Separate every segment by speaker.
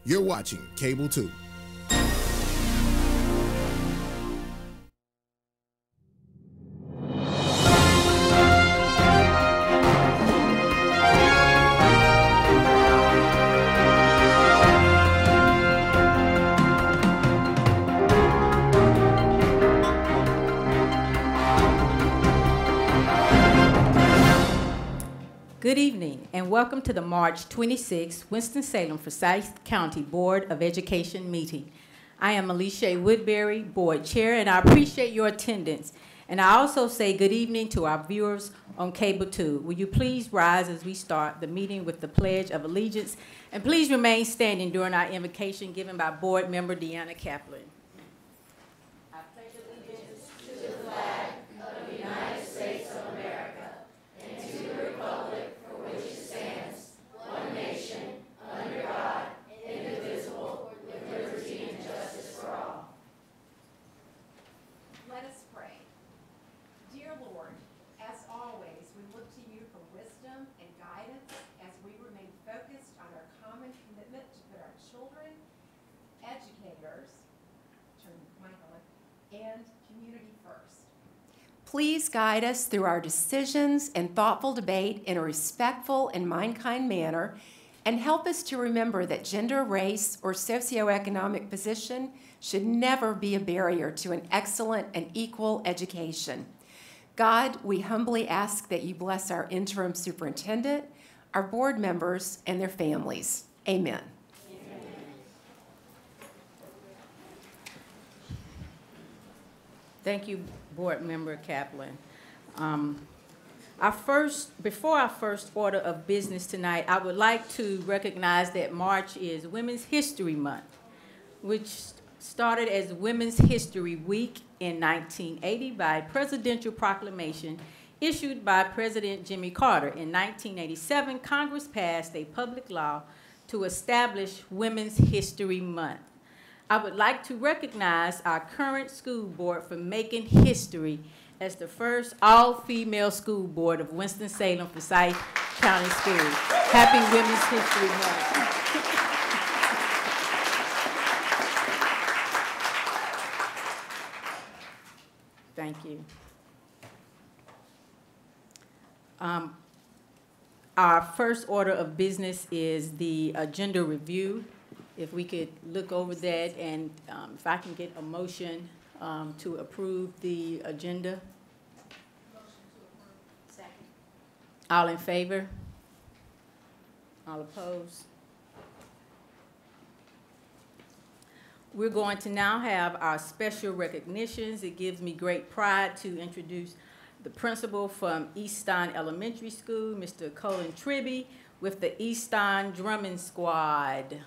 Speaker 1: You're watching Cable 2.
Speaker 2: Good evening and welcome to the March 26th Winston-Salem Forsyth County Board of Education meeting. I am Alicia Woodbury, Board Chair, and I appreciate your attendance. And I also say good evening to our viewers on Cable 2. Will you please rise as we start the meeting with the Pledge of Allegiance, and please remain standing during our invocation given by Board Member Deanna Kaplan. I pledge allegiance to the flag of the United States of America and to the republic for which it stands, one nation, under God, indivisible, with liberty and justice for all.
Speaker 3: Let us pray. Dear Lord, as always, we look to you for wisdom and guidance as we remain focused on our common commitment to put our children, educators, and community first. Please guide us through our decisions and thoughtful debate in a respectful and mind-kind manner, and help us to remember that gender, race, or socioeconomic position should never be a barrier to an excellent and equal education. God, we humbly ask that you bless our interim superintendent, our board members, and their families. Amen.
Speaker 2: Thank you, Board Member Kaplan. Before our first order of business tonight, I would like to recognize that March is Women's History Month, which started as Women's History Week in 1980 by presidential proclamation issued by President Jimmy Carter. In 1987, Congress passed a public law to establish Women's History Month. I would like to recognize our current school board for making history as the first all-female school board of Winston-Salem Forsyth County Schools. Happy Women's History Month. Thank you. Our first order of business is the agenda review. If we could look over that, and if I can get a motion to approve the agenda.
Speaker 3: Motion to approve. Second.
Speaker 2: All in favor? All opposed? We're going to now have our special recognitions. It gives me great pride to introduce the principal from Easton Elementary School, Mr. Coyne Tribby, with the Easton Drumming Squad.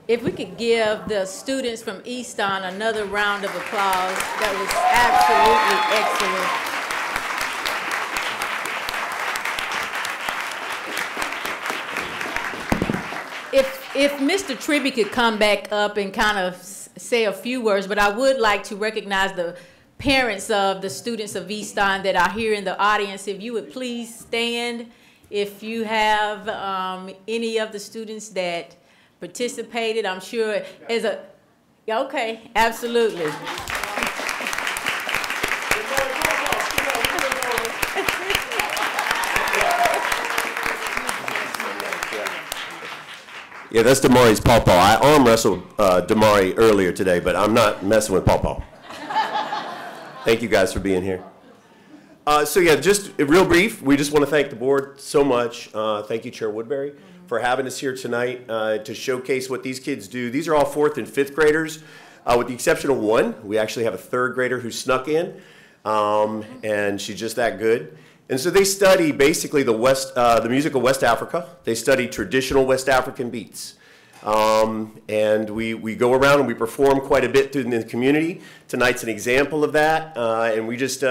Speaker 2: If we could give the students from Easton another round of applause, that was absolutely excellent. If Mr. Tribby could come back up and kind of say a few words, but I would like to recognize the parents of the students of Easton that are here in the audience. If you would please stand. If you have any of the students that participated, I'm sure as a, okay, absolutely.
Speaker 1: Yeah, that's Damari's pawpaw. I arm wrestled Damari earlier today, but I'm not messing with pawpaw. Thank you guys for being here. So yeah, just real brief, we just want to thank the board so much. Thank you, Chair Woodbury, for having us here tonight to showcase what these kids do. These are all 4th and 5th graders, with the exception of one. We actually have a 3rd grader who snuck in, and she's just that good. And so they study basically the music of West Africa. They study traditional West African beats. And we go around and we perform quite a bit in the community. Tonight's an example of that, and we just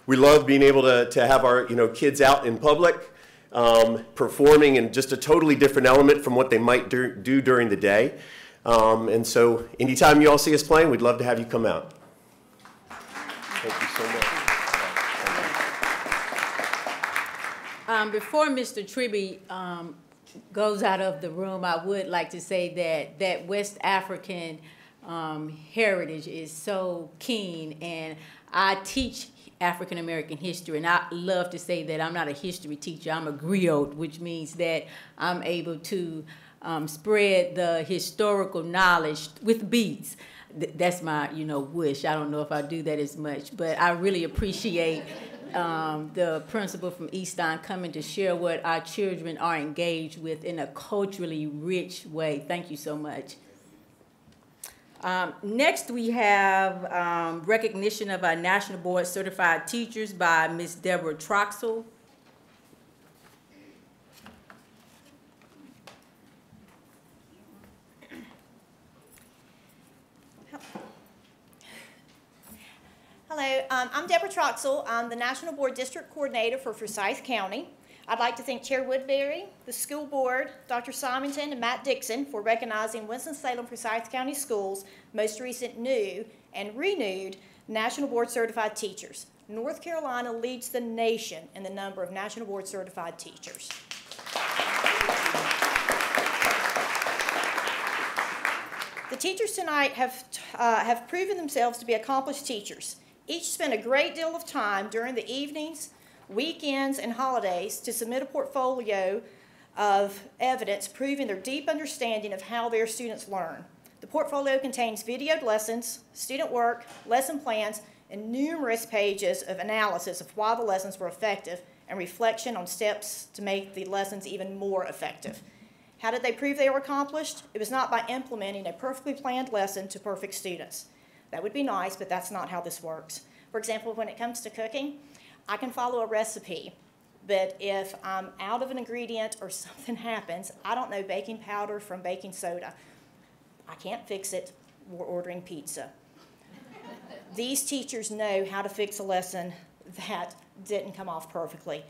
Speaker 1: we love being able to have our kids out in public performing in just a totally different element from what they might do during the day. And so anytime you all see us playing, we'd love to have you come out. Thank you so much.
Speaker 2: Before Mr. Tribby goes out of the room, I would like to say that West African heritage is so keen, and I teach African American history, and I love to say that I'm not a history teacher, I'm a griot, which means that I'm able to spread the historical knowledge with beats. That's my, wish. I don't know if I do that as much, but I really appreciate the principal from Easton coming to share what our children are engaged with in a culturally rich way. Thank you so much. Next, we have recognition of our National Board Certified Teachers by Ms. Deborah Troxell.
Speaker 4: Hello, I'm Deborah Troxell. I'm the National Board District Coordinator for Forsyth County. I'd like to thank Chair Woodbury, the school board, Dr. Simonton, and Matt Dixon for recognizing Winston-Salem Forsyth County Schools' most recent new and renewed National Board Certified Teachers. North Carolina leads the nation in the number of National Board Certified Teachers. The teachers tonight have proven themselves to be accomplished teachers. Each spent a great deal of time during the evenings, weekends, and holidays to submit a portfolio of evidence proving their deep understanding of how their students learn. The portfolio contains videoed lessons, student work, lesson plans, and numerous pages of analysis of why the lessons were effective and reflection on steps to make the lessons even more effective. How did they prove they were accomplished? It was not by implementing a perfectly planned lesson to perfect students. That would be nice, but that's not how this works. For example, when it comes to cooking, I can follow a recipe, but if I'm out of an ingredient or something happens, I don't know baking powder from baking soda. I can't fix it. We're ordering pizza. These teachers know how to fix a lesson that didn't come off perfectly.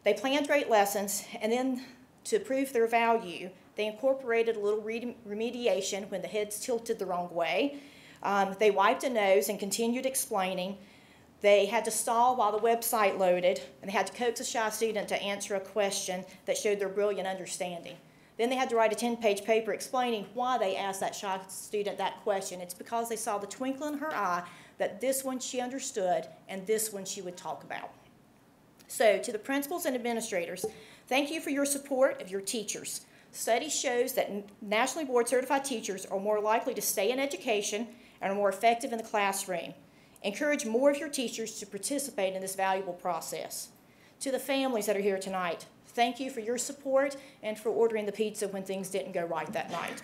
Speaker 4: They planned great lessons, and then to prove their value, they incorporated a little remediation when the heads tilted the wrong way. They wiped a nose and continued explaining. They had to stall while the website loaded, and they had to coax a shy student to answer a question that showed their brilliant understanding. Then they had to write a 10-page paper explaining why they asked that shy student that question. It's because they saw the twinkle in her eye that this one she understood and this one she would talk about. So to the principals and administrators, thank you for your support of your teachers. Study shows that nationally board certified teachers are more likely to stay in education and are more effective in the classroom. Encourage more of your teachers to participate in this valuable process. To the families that are here tonight, thank you for your support and for ordering the pizza when things didn't go right that night.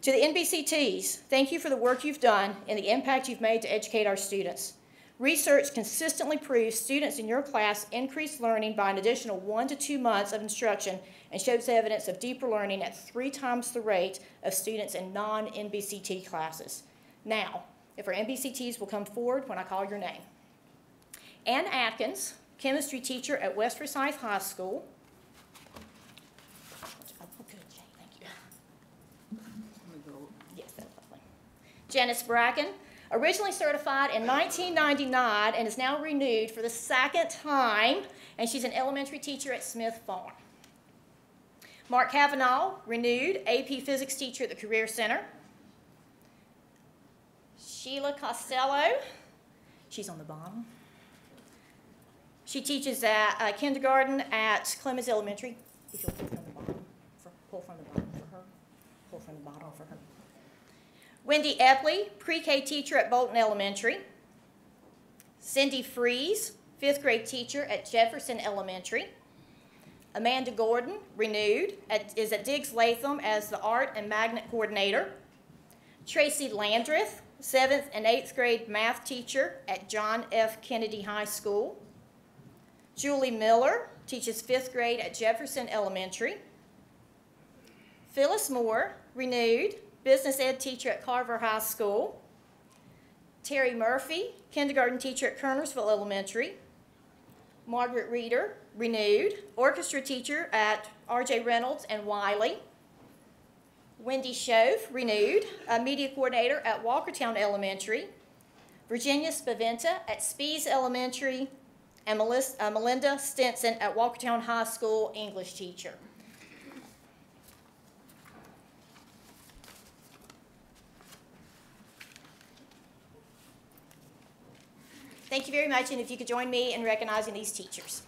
Speaker 4: To the NBCTs, thank you for the work you've done and the impact you've made to educate our students. Research consistently proves students in your class increase learning by an additional 1 to 2 months of instruction and shows evidence of deeper learning at 3 times the rate of students in non-NBCT classes. Now, if our NBCTs will come forward when I call your name. Ann Atkins, chemistry teacher at West Forsyth High School. Oh, good, Jane, thank you. Yes, that's lovely. Janice Bracken, originally certified in 1999 and is now renewed for the 2nd time, and she's an elementary teacher at Smith Farm. Mark Cavanaugh, renewed AP physics teacher at the Career Center. Sheila Costello, she's on the bottom. She teaches at kindergarten at Clemens Elementary. If you'll pull from the bottom, pull from the bottom for her. Pull from the bottom for her. Wendy Epley, pre-K teacher at Bolton Elementary. Cindy Freeze, 5th grade teacher at Jefferson Elementary. Amanda Gordon, renewed, is at Diggs Latham as the art and magnet coordinator. Tracy Landreth, 7th and 8th grade math teacher at John F. Kennedy High School. Julie Miller teaches 5th grade at Jefferson Elementary. Phyllis Moore, renewed, business ed teacher at Carver High School. Terry Murphy, kindergarten teacher at Kernersville Elementary. Margaret Reeder, renewed, orchestra teacher at R.J. Reynolds and Wiley. Wendy Shove, renewed, media coordinator at Walkertown Elementary. Virginia Spaventa at Spees Elementary. And Melinda Stinson at Walkertown High School, English teacher. Thank you very much, and if you could join me in recognizing these teachers.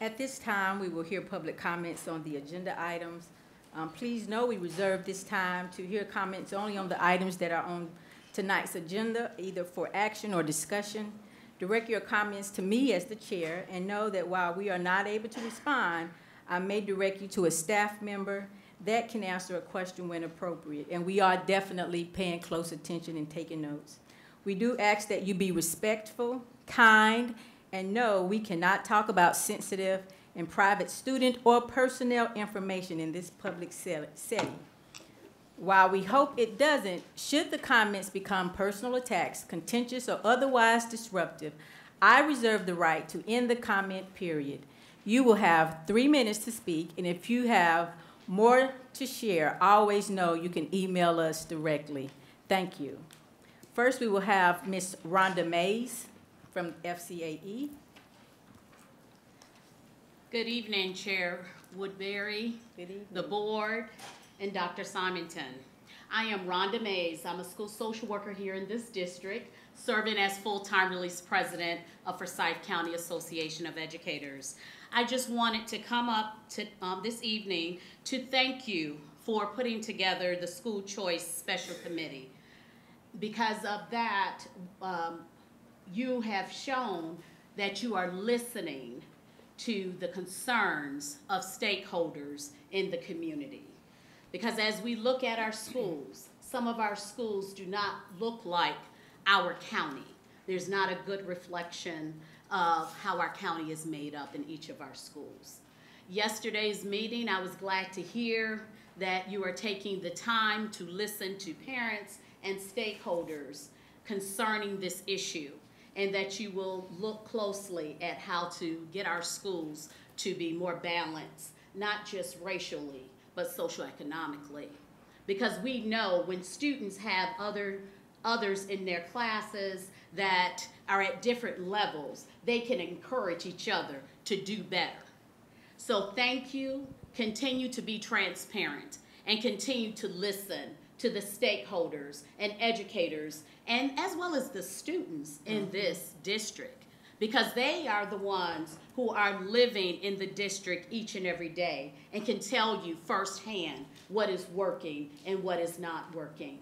Speaker 2: At this time, we will hear public comments on the agenda items. Please know we reserve this time to hear comments only on the items that are on tonight's agenda, either for action or discussion. Direct your comments to me as the chair, and know that while we are not able to respond, I may direct you to a staff member that can answer a question when appropriate, and we are definitely paying close attention and taking notes. We do ask that you be respectful, kind, and no, we cannot talk about sensitive and private student or personnel information in this public setting. While we hope it doesn't, should the comments become personal attacks, contentious, or otherwise disruptive, I reserve the right to end the comment period. You will have 3 minutes to speak, and if you have more to share, always know you can email us directly. Thank you. First, we will have Ms. Rhonda Mays from FCAE.
Speaker 5: Good evening, Chair Woodbury,
Speaker 2: Good evening.
Speaker 5: the board, and Dr. Simonton. I am Rhonda Mays. I'm a school social worker here in this district, serving as full-time release president of Forsyth County Association of Educators. I just wanted to come up to, this evening to thank you for putting together the School Choice Special Committee. Because of that, you have shown that you are listening to the concerns of stakeholders in the community. Because as we look at our schools, some of our schools do not look like our county. There's not a good reflection of how our county is made up in each of our schools. Yesterday's meeting, I was glad to hear that you are taking the time to listen to parents and stakeholders concerning this issue, and that you will look closely at how to get our schools to be more balanced, not just racially, but socioeconomically. Because we know when students have others in their classes that are at different levels, they can encourage each other to do better. So thank you, continue to be transparent, and continue to listen to the stakeholders and educators, and as well as the students in this district, because they are the ones who are living in the district each and every day and can tell you firsthand what is working and what is not working.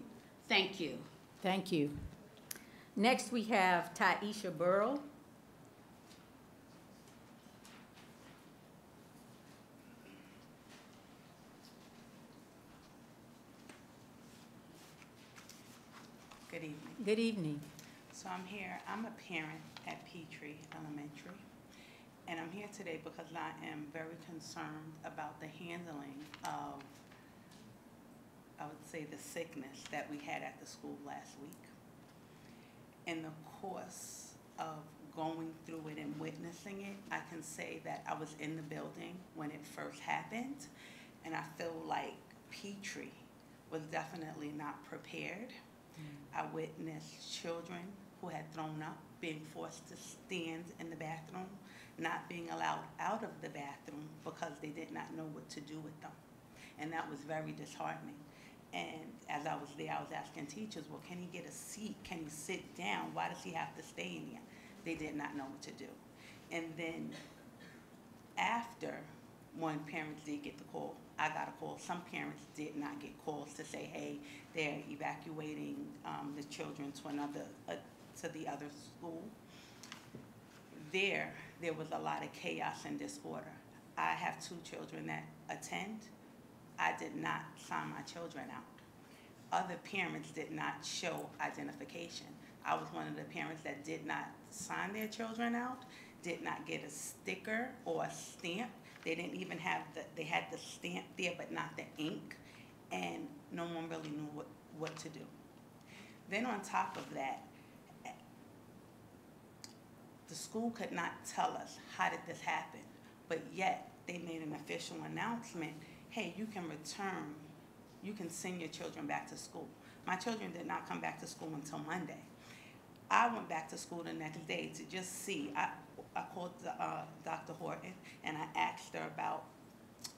Speaker 5: Thank you.
Speaker 2: Thank you. Next, we have Taisha Burrow.
Speaker 6: Good evening.
Speaker 2: Good evening.
Speaker 6: So I'm here, I'm a parent at Petrie Elementary, and I'm here today because I am very concerned about the handling of, I would say, the sickness that we had at the school last week. In the course of going through it and witnessing it, I can say that I was in the building when it first happened, and I feel like Petrie was definitely not prepared. I witnessed children who had thrown up being forced to stand in the bathroom, not being allowed out of the bathroom because they did not know what to do with them. And that was very disheartening. And as I was there, I was asking teachers, well, can he get a seat? Can he sit down? Why does he have to stay in there? They did not know what to do. And then after, when parents did get the call, I got a call. Some parents did not get calls to say, hey, they're evacuating the children to the other school. There was a lot of chaos and disorder. I have 2 children that attend. I did not sign my children out. Other parents did not show identification. I was one of the parents that did not sign their children out, did not get a sticker or a stamp. They didn't even have they had the stamp there, but not the ink, and no one really knew what to do. Then on top of that, the school could not tell us how did this happen, but yet they made an official announcement, hey, you can return, you can send your children back to school. My children did not come back to school until Monday. I went back to school the next day to just see. I called Dr. Horton and I asked her about,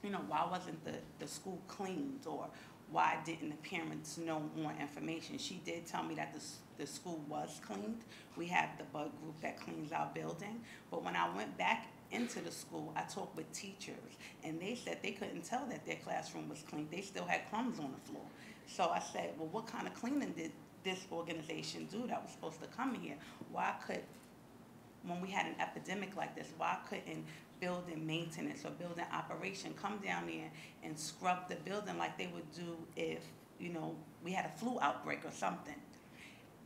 Speaker 6: why wasn't the school cleaned, or why didn't the parents know more information? She did tell me that the school was cleaned. We have the bug group that cleans our building. But when I went back into the school, I talked with teachers, and they said they couldn't tell that their classroom was clean. They still had crumbs on the floor. So I said, well, what kind of cleaning did this organization do that was supposed to come here? Why could, when we had an epidemic like this, why couldn't building maintenance or building operation come down there and scrub the building like they would do if, we had a flu outbreak or something?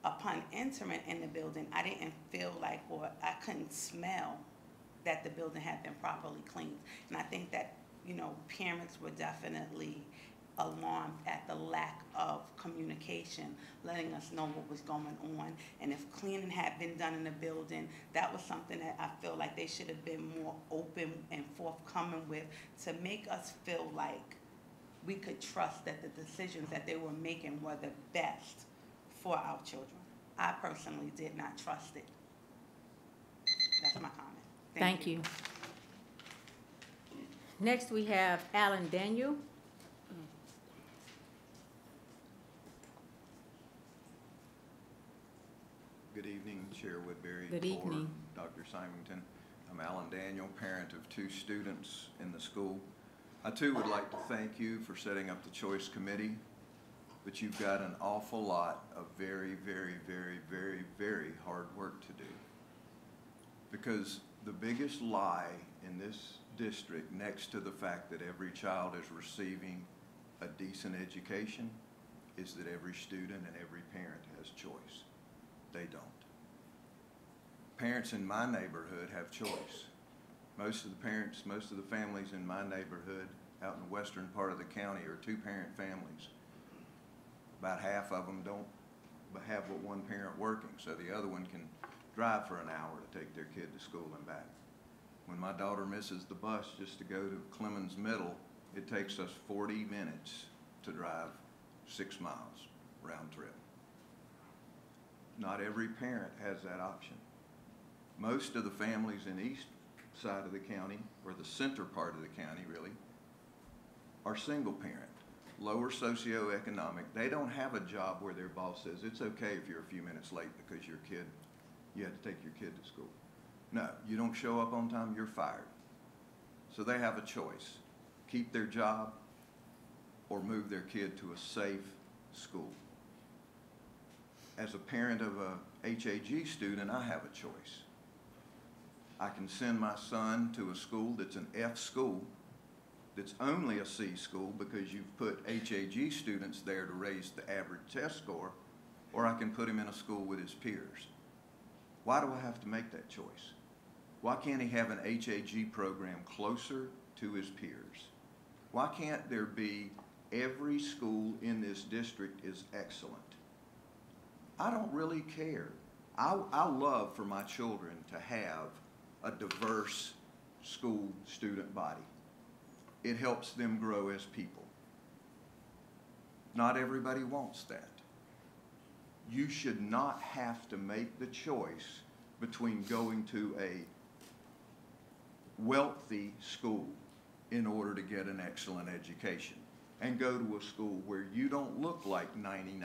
Speaker 6: Upon entering in the building, I didn't feel like, or I couldn't smell that the building had been properly cleaned. And I think that, parents were definitely alarmed at the lack of communication, letting us know what was going on. And if cleaning had been done in the building, that was something that I feel like they should have been more open and forthcoming with, to make us feel like we could trust that the decisions that they were making were the best for our children. I personally did not trust it. That's my comment.
Speaker 2: Thank you. Next, we have Alan Daniel. Good evening.
Speaker 7: Dr. Symington. I'm Alan Daniel, parent of 2 students in the school. I too would like to thank you for setting up the Choice Committee, but you've got an awful lot of very, very, very, very, very hard work to do. Because the biggest lie in this district, next to the fact that every child is receiving a decent education, is that every student and every parent has choice. They don't. Parents in my neighborhood have choice. Most of the parents, most of the families in my neighborhood out in the western part of the county are 2-parent families. About half of them don't have but one parent working, so the other one can drive for an hour to take their kid to school and back. When my daughter misses the bus just to go to Clemens Middle, it takes us 40 minutes to drive 6 miles round trip. Not every parent has that option. Most of the families in the east side of the county, or the center part of the county really, are single parent, lower socioeconomic. They don't have a job where their boss says it's okay if you're a few minutes late because you had to take your kid to school. No, you don't show up on time, you're fired. So they have a choice: keep their job or move their kid to a safe school. As a parent of a HAG student, I have a choice. I can send my son to a school that's an F school, that's only a C school because you've put HAG students there to raise the average test score, or I can put him in a school with his peers. Why do I have to make that choice? Why can't he have an HAG program closer to his peers? Why can't there be every school in this district is excellent? I don't really care. I love for my children to have a diverse school student body. It helps them grow as people. Not everybody wants that. You should not have to make the choice between going to a wealthy school in order to get an excellent education and go to a school where you don't look like 99%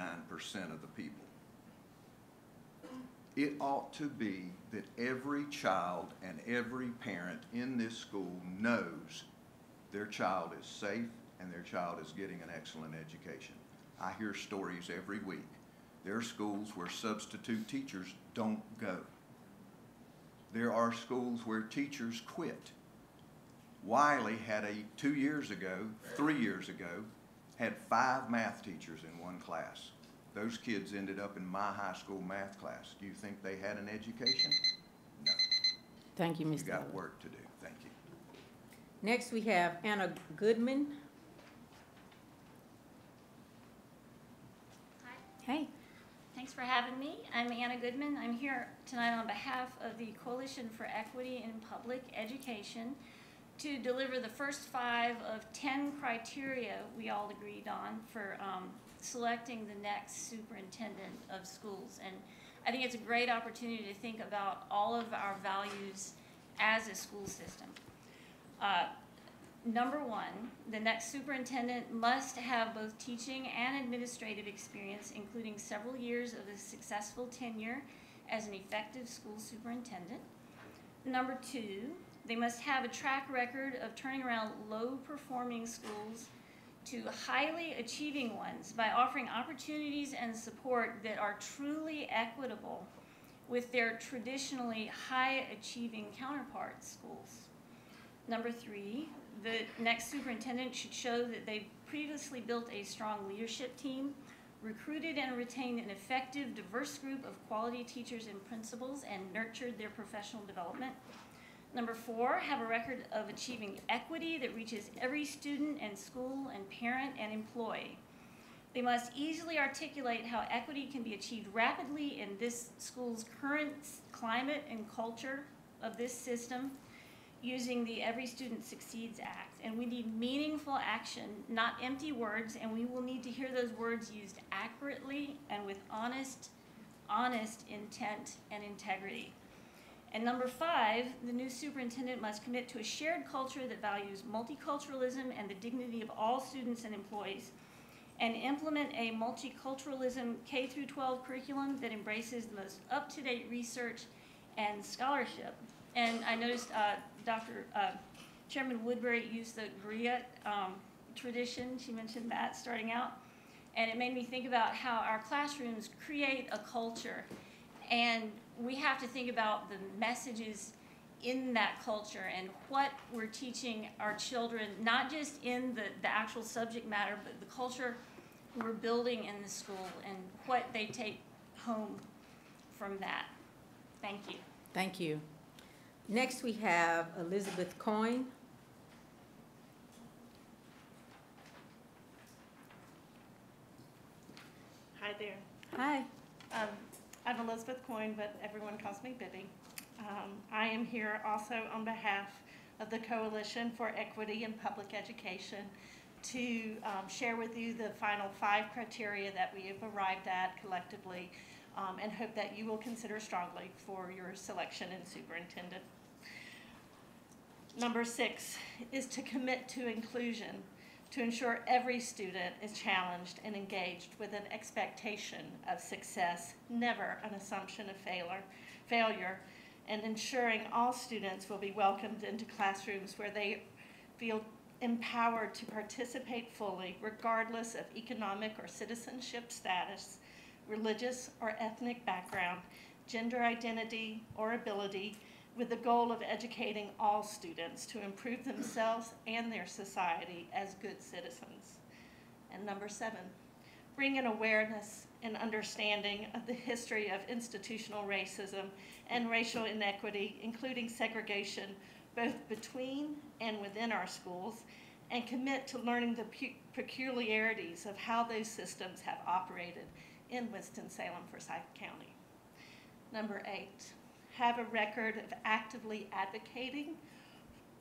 Speaker 7: of the people. It ought to be that every child and every parent in this school knows their child is safe and their child is getting an excellent education. I hear stories every week. There are schools where substitute teachers don't go. There are schools where teachers quit. Wiley had 3 years ago, had 5 math teachers in one class. Those kids ended up in my high school math class. Do you think they had an education? No.
Speaker 2: Thank you, Mr.
Speaker 7: You got
Speaker 2: Ellis.
Speaker 7: work to do. Thank you.
Speaker 2: Next, we have Anna Goodman.
Speaker 8: Hi.
Speaker 2: Hey.
Speaker 8: Thanks for having me. I'm Anna Goodman. I'm here tonight on behalf of the Coalition for Equity in Public Education to deliver the first 5 of 10 criteria we all agreed on for selecting the next superintendent of schools. And I think it's a great opportunity to think about all of our values as a school system. Number 1, the next superintendent must have both teaching and administrative experience, including several years of a successful tenure as an effective school superintendent. Number 2, they must have a track record of turning around low-performing schools to highly achieving ones by offering opportunities and support that are truly equitable with their traditionally high-achieving counterpart schools. Number 3, the next superintendent should show that they've previously built a strong leadership team, recruited and retained an effective, diverse group of quality teachers and principals, and nurtured their professional development. Number 4, have a record of achieving equity that reaches every student and school and parent and employee. They must easily articulate how equity can be achieved rapidly in this school's current climate and culture of this system using the Every Student Succeeds Act. And we need meaningful action, not empty words, and we will need to hear those words used accurately and with honest intent and integrity. And number 5, the new superintendent must commit to a shared culture that values multiculturalism and the dignity of all students and employees, and implement a multiculturalism K-12 curriculum that embraces the most up-to-date research and scholarship. And I noticed Chairman Woodbury used the GRIA tradition. She mentioned that starting out. And it made me think about how our classrooms create a culture. And we have to think about the messages in that culture and what we're teaching our children, not just in the actual subject matter, but the culture we're building in the school and what they take home from that. Thank you.
Speaker 2: Thank you. Next, we have Elizabeth Coyne.
Speaker 9: Hi there.
Speaker 2: Hi.
Speaker 9: I'm Elizabeth Coyne, but everyone calls me Bibby. I am here also on behalf of the Coalition for Equity in Public Education to share with you the final 5 criteria that we have arrived at collectively and hope that you will consider strongly for your selection in superintendent. Number 6 is to commit to inclusion, to ensure every student is challenged and engaged with an expectation of success, never an assumption of failure, and ensuring all students will be welcomed into classrooms where they feel empowered to participate fully, regardless of economic or citizenship status, religious or ethnic background, gender identity or ability, with the goal of educating all students to improve themselves and their society as good citizens. And number 7, bring an awareness and understanding of the history of institutional racism and racial inequity, including segregation both between and within our schools, and commit to learning the peculiarities of how those systems have operated in Winston-Salem, Forsyth County. Number 8, have a record of actively advocating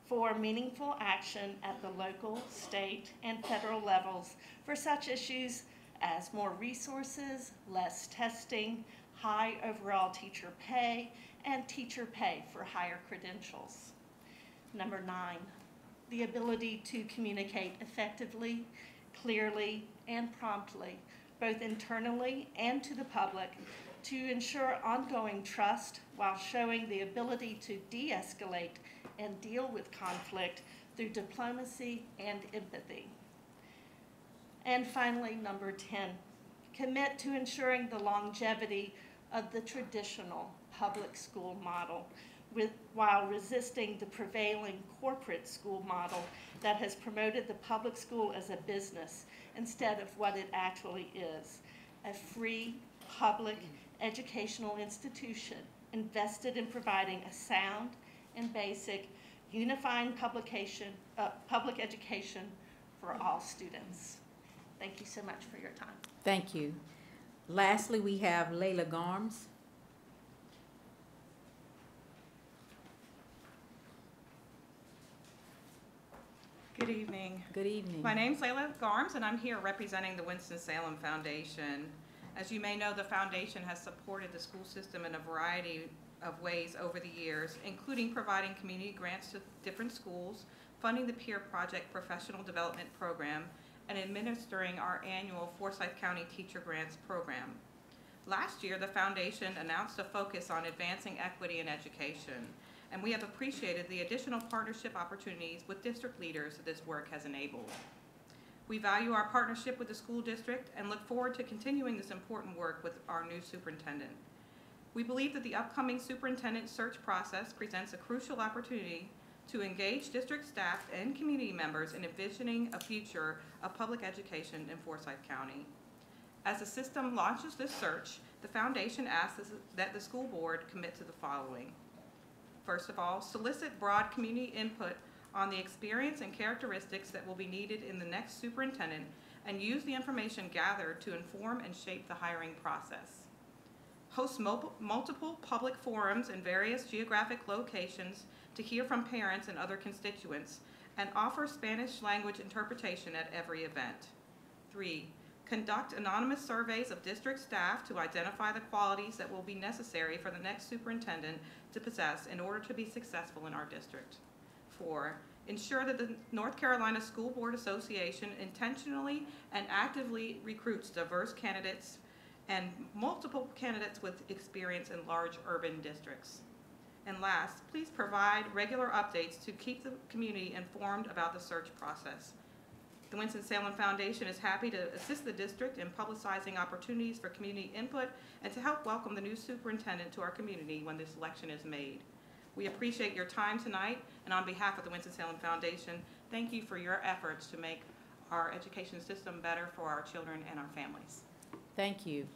Speaker 9: for meaningful action at the local, state, and federal levels for such issues as more resources, less testing, high overall teacher pay, and teacher pay for higher credentials. Number 9, the ability to communicate effectively, clearly, and promptly, both internally and to the public, to ensure ongoing trust while showing the ability to de-escalate and deal with conflict through diplomacy and empathy. And finally, number 10, commit to ensuring the longevity of the traditional public school model while resisting the prevailing corporate school model that has promoted the public school as a business instead of what it actually is, a free public educational institution invested in providing a sound and basic unifying public education for all students. Thank you so much for your time.
Speaker 2: Thank you. Lastly, we have Leila Farms.
Speaker 10: Good evening.
Speaker 2: Good evening.
Speaker 10: My name's Leila Farms, and I'm here representing the Winston-Salem Foundation. As you may know, the foundation has supported the school system in a variety of ways over the years, including providing community grants to different schools, funding the Peer Project Professional Development Program, and administering our annual Forsyth County Teacher Grants Program. Last year, the foundation announced a focus on advancing equity in education, and we have appreciated the additional partnership opportunities with district leaders that this work has enabled. We value our partnership with the school district and look forward to continuing this important work with our new superintendent. We believe that the upcoming superintendent search process presents a crucial opportunity to engage district staff and community members in envisioning a future of public education in Forsyth County. As the system launches this search, the foundation asks that the school board commit to the following. First of all, solicit broad community input on the experience and characteristics that will be needed in the next superintendent and use the information gathered to inform and shape the hiring process. Host multiple public forums in various geographic locations to hear from parents and other constituents, and offer Spanish language interpretation at every event. 3, conduct anonymous surveys of district staff to identify the qualities that will be necessary for the next superintendent to possess in order to be successful in our district. 4, ensure that the North Carolina School Board Association intentionally and actively recruits diverse candidates and multiple candidates with experience in large urban districts. And last, please provide regular updates to keep the community informed about the search process. The Winston-Salem Foundation is happy to assist the district in publicizing opportunities for community input and to help welcome the new superintendent to our community when this selection is made. We appreciate your time tonight, and on behalf of the Winston-Salem Foundation, thank you for your efforts to make our education system better for our children and our families.
Speaker 2: Thank you.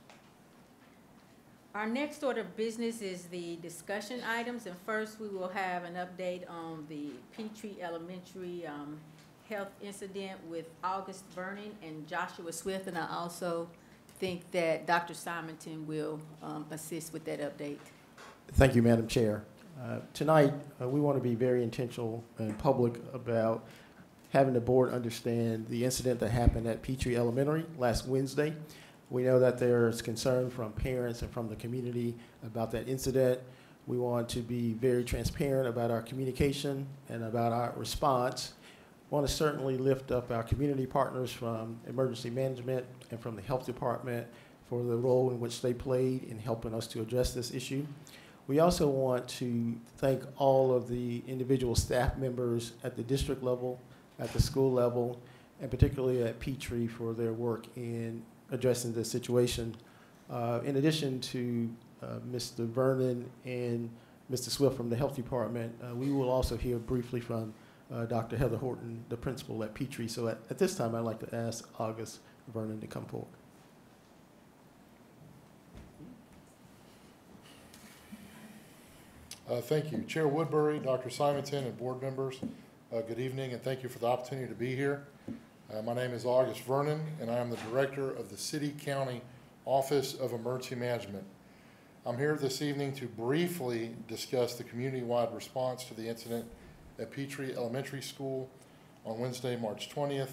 Speaker 2: Our next order of business is the discussion items, and first we will have an update on the Petrie Elementary health incident with August Vernon and Joshua Swift, and I also think that Dr. Simonton will assist with that update.
Speaker 11: Thank you, Madam Chair. Tonight, we want to be very intentional and public about having the board understand the incident that happened at Petrie Elementary last Wednesday. We know that there's concern from parents and from the community about that incident. We want to be very transparent about our communication and about our response. We want to certainly lift up our community partners from emergency management and from the health department for the role in which they played in helping us to address this issue. We also want to thank all of the individual staff members at the district level, at the school level, and particularly at Petrie for their work in addressing this situation. In addition to Mr. Vernon and Mr. Swift from the health department, we will also hear briefly from Dr. Heather Horton, the principal at Petrie. So at this time, I'd like to ask August Vernon to come forward.
Speaker 12: Thank you. Chair Woodbury, Dr. Simonton, and board members, good evening, and thank you for the opportunity to be here. My name is August Vernon, and I am the director of the City County Office of Emergency Management. I'm here this evening to briefly discuss the community-wide response to the incident at Petrie Elementary School on Wednesday, March 20th,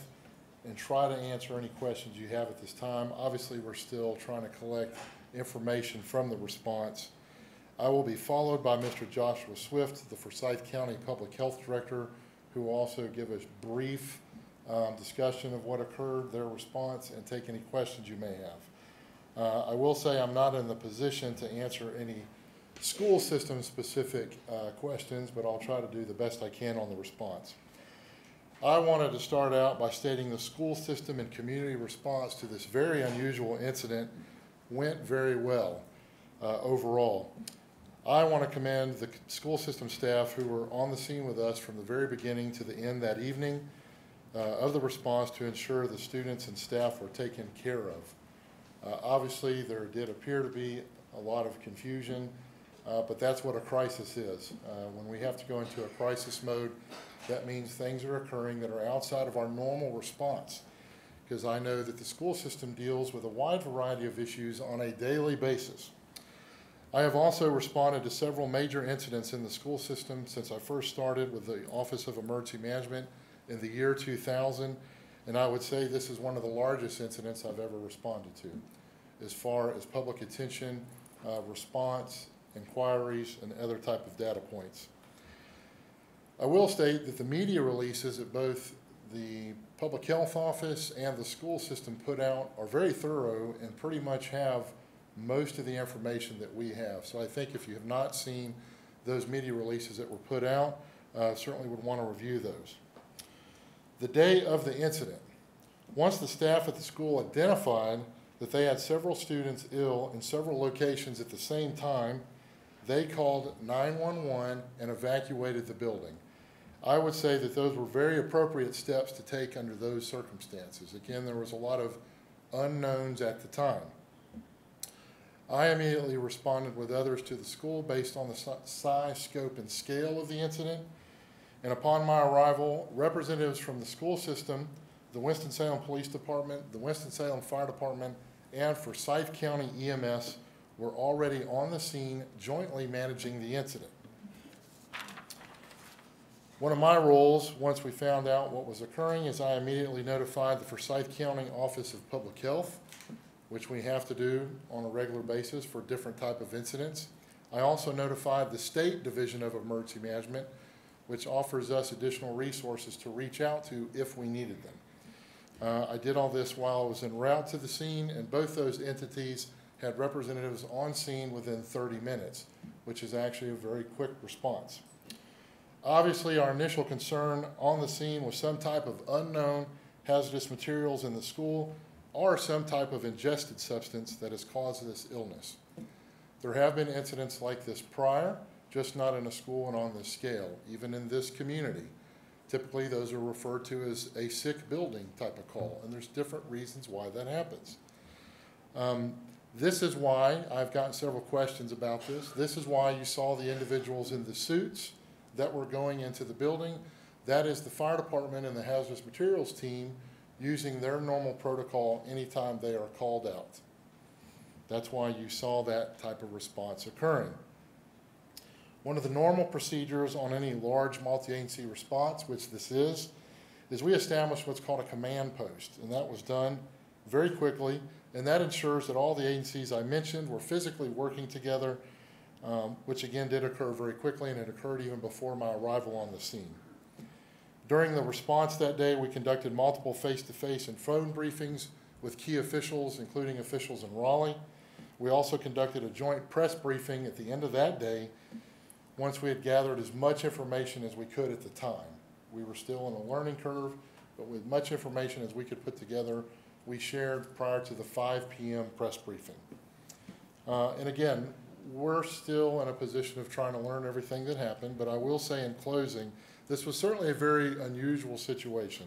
Speaker 12: and try to answer any questions you have at this time. Obviously, we're still trying to collect information from the response. I will be followed by Mr. Joshua Swift, the Forsyth County Public Health Director, who will also give a brief discussion of what occurred, their response, and take any questions you may have. I will say I'm not in the position to answer any school system specific questions, but I'll try to do the best I can on the response. I wanted to start out by stating the school system and community response to this very unusual incident went very well overall. I want to commend the school system staff who were on the scene with us from the very beginning to the end that evening of the response to ensure the students and staff were taken care of. Obviously, there did appear to be a lot of confusion, but that's what a crisis is. When we have to go into a crisis mode, that means things are occurring that are outside of our normal response, because I know that the school system deals with a wide variety of issues on a daily basis. I have also responded to several major incidents in the school system since I first started with the Office of Emergency Management in the year 2000, and I would say this is one of the largest incidents I've ever responded to as far as public attention, response, inquiries, and other type of data points. I will state that the media releases at both the Public Health Office and the school system put out are very thorough and pretty much have most of the information that we have. So I think if you have not seen those media releases that were put out, certainly would want to review those. The day of the incident, once the staff at the school identified that they had several students ill in several locations at the same time, they called 911 and evacuated the building. I would say that those were very appropriate steps to take under those circumstances. Again, there was a lot of unknowns at the time. I immediately responded with others to the school based on the size, scope, and scale of the incident. And upon my arrival, representatives from the school system, the Winston-Salem Police Department, the Winston-Salem Fire Department, and Forsyth County EMS were already on the scene jointly managing the incident. One of my roles, once we found out what was occurring, is I immediately notified the Forsyth County Office of Public Health, which we have to do on a regular basis for different type of incidents. I also notified the State Division of Emergency Management, which offers us additional resources to reach out to if we needed them. I did all this while I was en route to the scene, and both those entities had representatives on scene within 30 minutes, which is actually a very quick response. Obviously, our initial concern on the scene was some type of unknown hazardous materials in the school or some type of ingested substance that has caused this illness. There have been incidents like this prior, just not in a school and on this scale, even in this community. Typically, those are referred to as a sick building type of call, and there's different reasons why that happens. This is why I've gotten several questions about this. This is why you saw the individuals in the suits that were going into the building. That is the fire department and the hazardous materials team using their normal protocol anytime they are called out. That's why you saw that type of response occurring. One of the normal procedures on any large multi-agency response, which this is we establish what's called a command post, and that was done very quickly, and that ensures that all the agencies I mentioned were physically working together, which again did occur very quickly, and it occurred even before my arrival on the scene. During the response that day, we conducted multiple face-to-face and phone briefings with key officials, including officials in Raleigh. We also conducted a joint press briefing at the end of that day once we had gathered as much information as we could at the time. We were still in a learning curve, but with much information as we could put together, we shared prior to the 5 p.m. press briefing. And again, we're still in a position of trying to learn everything that happened, but I will say in closing, this was certainly a very unusual situation.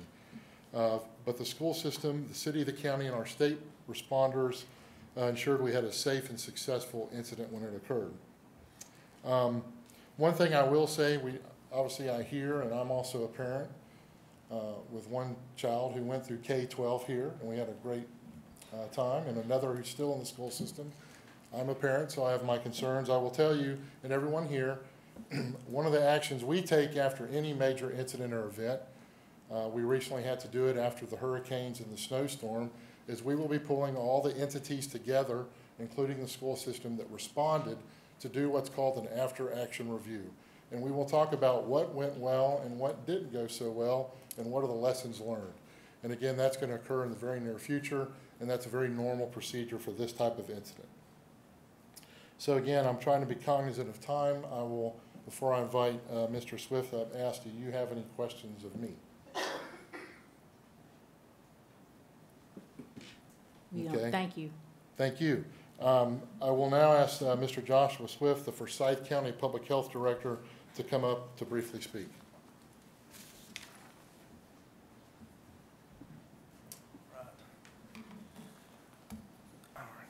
Speaker 12: But the school system, the city, the county, and our state responders ensured we had a safe and successful incident when it occurred. One thing I will say, obviously I hear, and I'm also a parent with one child who went through K-12 here, and we had a great time, and another who's still in the school system. I'm a parent, so I have my concerns. I will tell you, and everyone here, one of the actions we take after any major incident or event, we recently had to do it after the hurricanes and the snowstorm, is we will be pulling all the entities together, including the school system that responded, to do what's called an after-action review. And we will talk about what went well and what didn't go so well, and what are the lessons learned. And again, that's going to occur in the very near future, and that's a very normal procedure for this type of incident. So again, I'm trying to be cognizant of time. I will, before I invite Mr. Swift up, ask, do you have any questions of me?
Speaker 2: Okay. Thank you.
Speaker 12: Thank you. I will now ask Mr. Joshua Swift, the Forsyth County Public Health Director, to come up to briefly speak.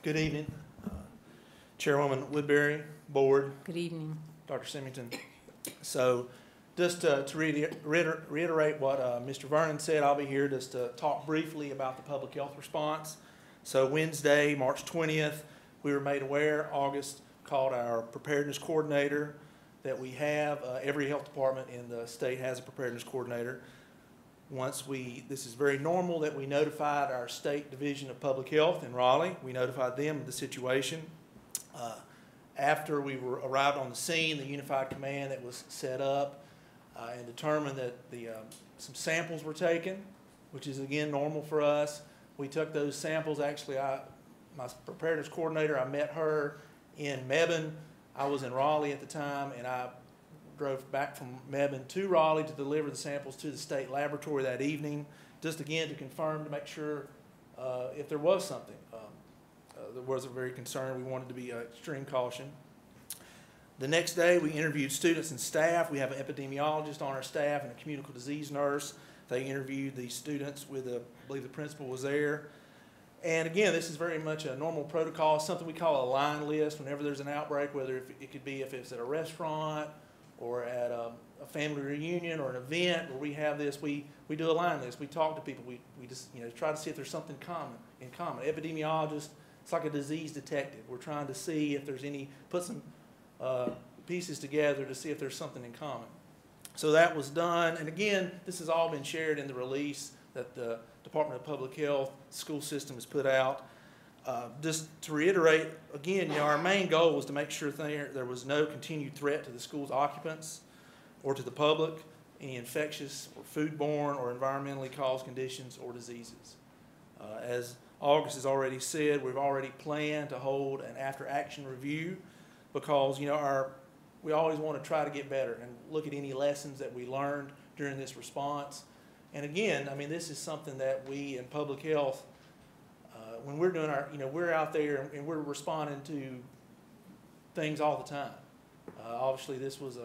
Speaker 13: Good evening, Chairwoman Woodbury, Board.
Speaker 2: Good evening.
Speaker 13: Dr. Symington. So just to reiterate what Mr. Vernon said, I'll be here just to talk briefly about the public health response. So Wednesday, March 20th, we were made aware, August called our preparedness coordinator that we have. Every health department in the state has a preparedness coordinator. This is very normal that we notified our state division of public health in Raleigh. We notified them of the situation. After we arrived on the scene, the unified command that was set up and determined that some samples were taken, which is again normal for us. We took those samples. Actually, my preparedness coordinator, I met her in Mebane. I was in Raleigh at the time, and I drove back from Mebane to Raleigh to deliver the samples to the state laboratory that evening, just again to confirm, to make sure if there was something. There was a very concern. We wanted to be extreme caution. The next day, we interviewed students and staff. We have an epidemiologist on our staff and a communicable disease nurse. They interviewed the students with, I believe the principal was there. And again, this is very much a normal protocol, something we call a line list whenever there's an outbreak, whether it could be if it's at a restaurant or at a family reunion or an event where we have this, we do a line list. We talk to people. We just try to see if there's something in common. Epidemiologist, it's like a disease detective. We're trying to see if there's put some pieces together to see if there's something in common. So that was done. And again, this has all been shared in the release that the Department of Public Health school system has put out. Just to reiterate, again, our main goal was to make sure there was no continued threat to the school's occupants or to the public, any infectious or foodborne or environmentally caused conditions or diseases. As August has already said, we've already planned to hold an after-action review because, our we always want to try to get better and look at any lessons that we learned during this response. And again, I mean, this is something that we in public health, when we're doing our, we're out there and we're responding to things all the time. Obviously, this was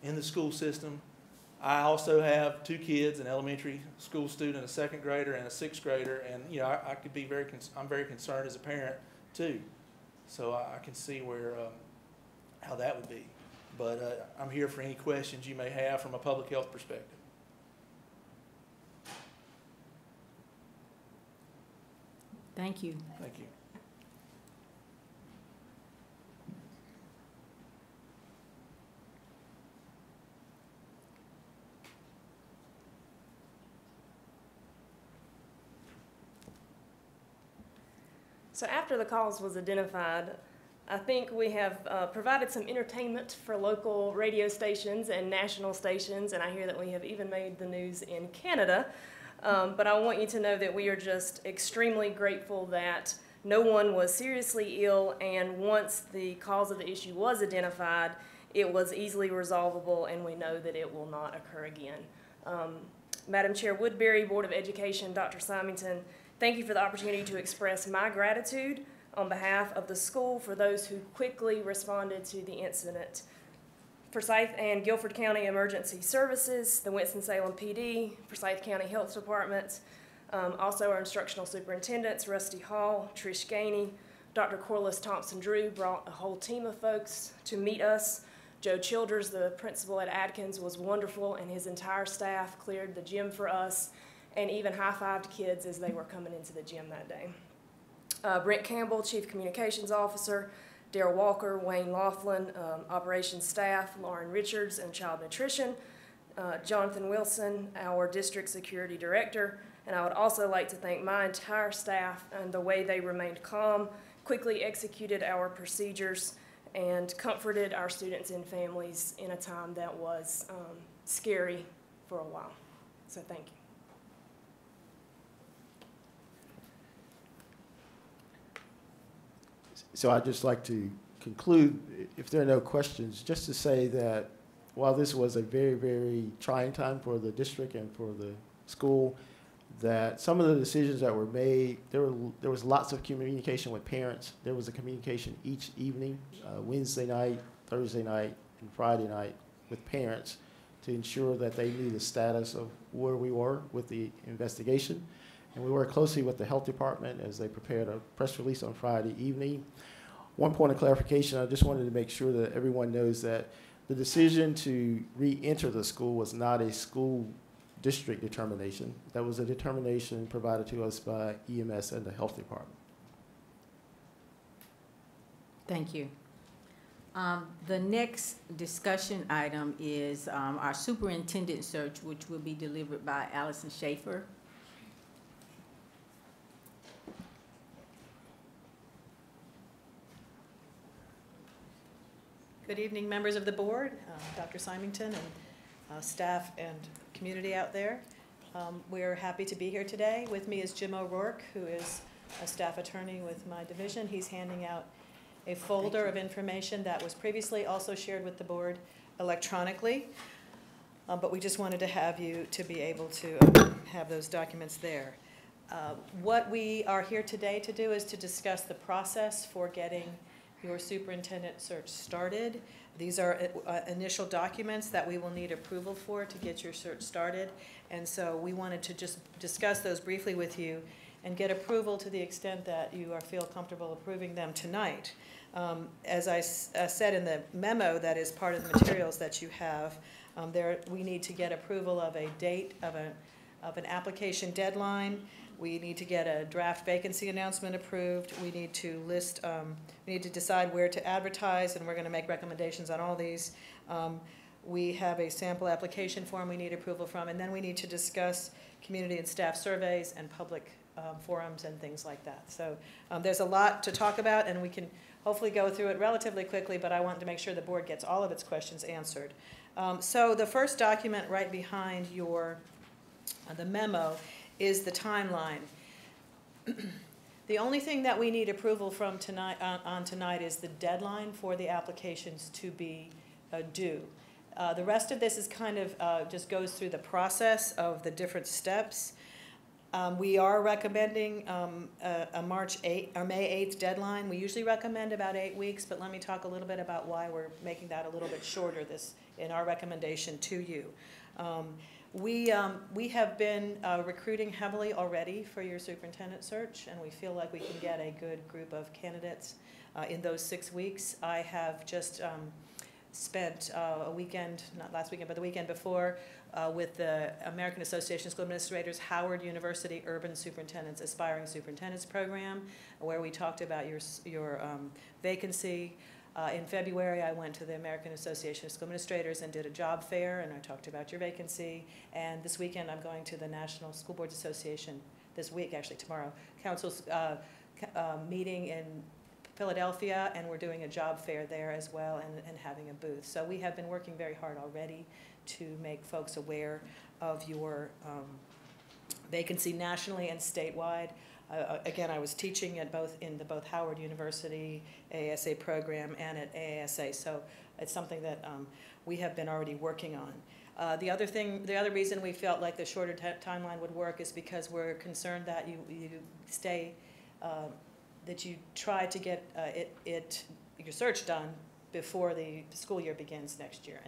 Speaker 13: in the school system. I also have 2 kids, an elementary school student, a 2nd grader, and a 6th grader, and I could be I'm very concerned as a parent too. So I can see where how that would be. But I'm here for any questions you may have from a public health perspective.
Speaker 2: Thank you.
Speaker 13: Thank you.
Speaker 14: So after the cause was identified, I think we have provided some entertainment for local radio stations and national stations, and I hear that we have even made the news in Canada. But I want you to know that we are just extremely grateful that no one was seriously ill, and once the cause of the issue was identified, it was easily resolvable, and we know that it will not occur again. Madam Chair Woodbury, Board of Education, Dr. Symington, thank you for the opportunity to express my gratitude on behalf of the school for those who quickly responded to the incident. Forsyth and Guilford County Emergency Services, the Winston-Salem PD, Forsyth County Health Department, also our instructional superintendents, Rusty Hall, Trish Gainey, Dr. Corliss Thompson-Drew brought a whole team of folks to meet us. Joe Childers, the principal at Adkins, was wonderful, and his entire staff cleared the gym for us and even high-fived kids as they were coming into the gym that day. Brent Campbell, Chief Communications Officer, Darrell Walker, Wayne Laughlin, Operations Staff, Lauren Richards, and Child Nutrition, Jonathan Wilson, our District Security Director, and I would also like to thank my entire staff and the way they remained calm, quickly executed our procedures, and comforted our students and families in a time that was scary for a while. So thank you.
Speaker 11: So I'd just like to conclude, if there are no questions, just to say that while this was a very, very trying time for the district and for the school, that some of the decisions that were made, there was lots of communication with parents. There was a communication each evening, Wednesday night, Thursday night, and Friday night with parents to ensure that they knew the status of where we were with the investigation. And we worked closely with the health department as they prepared a press release on Friday evening. One point of clarification, I just wanted to make sure that everyone knows that the decision to re-enter the school was not a school district determination. That was a determination provided to us by EMS and the health department.
Speaker 2: Thank you. The next discussion item is our superintendent search, which will be delivered by Allison Schaefer.
Speaker 15: Good evening, members of the board, Dr. Symington, and staff and community out there. We're happy to be here today. With me is Jim O'Rourke, who is a staff attorney with my division. He's handing out a folder of information that was previously also shared with the board electronically, but we just wanted to have you to be able to have those documents there. What we are here today to do is to discuss the process for getting your superintendent search started. These are initial documents that we will need approval for to get your search started. And so we wanted to just discuss those briefly with you and get approval to the extent that you feel comfortable approving them tonight. As I said in the memo that is part of the materials that you have, we need to get approval of a date of an application deadline. We need to get a draft vacancy announcement approved. We need to list, we need to decide where to advertise, and we're going to make recommendations on all these. We have a sample application form we need approval from, and then we need to discuss community and staff surveys and public forums and things like that. So there's a lot to talk about, and we can hopefully go through it relatively quickly, but I want to make sure the board gets all of its questions answered. So the first document right behind the memo is the timeline. The only thing that we need approval from tonight is the deadline for the applications to be do. The rest of this is kind of just goes through the process of the different steps. We are recommending a March 8th or May 8th deadline. We usually recommend about 8 weeks, but let me talk a little bit about why we're making that a little bit shorter in our recommendation to you. We have been recruiting heavily already for your superintendent search, and we feel like we can get a good group of candidates in those 6 weeks. I have just spent a weekend, not last weekend, but the weekend before, with the American Association of School Administrators Howard University Urban Superintendents Aspiring Superintendents Program, where we talked about your vacancy. In February, I went to the American Association of School Administrators and did a job fair, and I talked about your vacancy. And this weekend, I'm going to the National School Boards Association, this week, actually tomorrow, council's meeting in Philadelphia, and we're doing a job fair there as well, and having a booth. So we have been working very hard already to make folks aware of your vacancy nationally and statewide. Again, I was teaching at both Howard University ASA program and at AASA, so it's something that we have been already working on. The other reason we felt like the shorter timeline would work is because we're concerned that you stay, that you try to get your search done before the school year begins next year.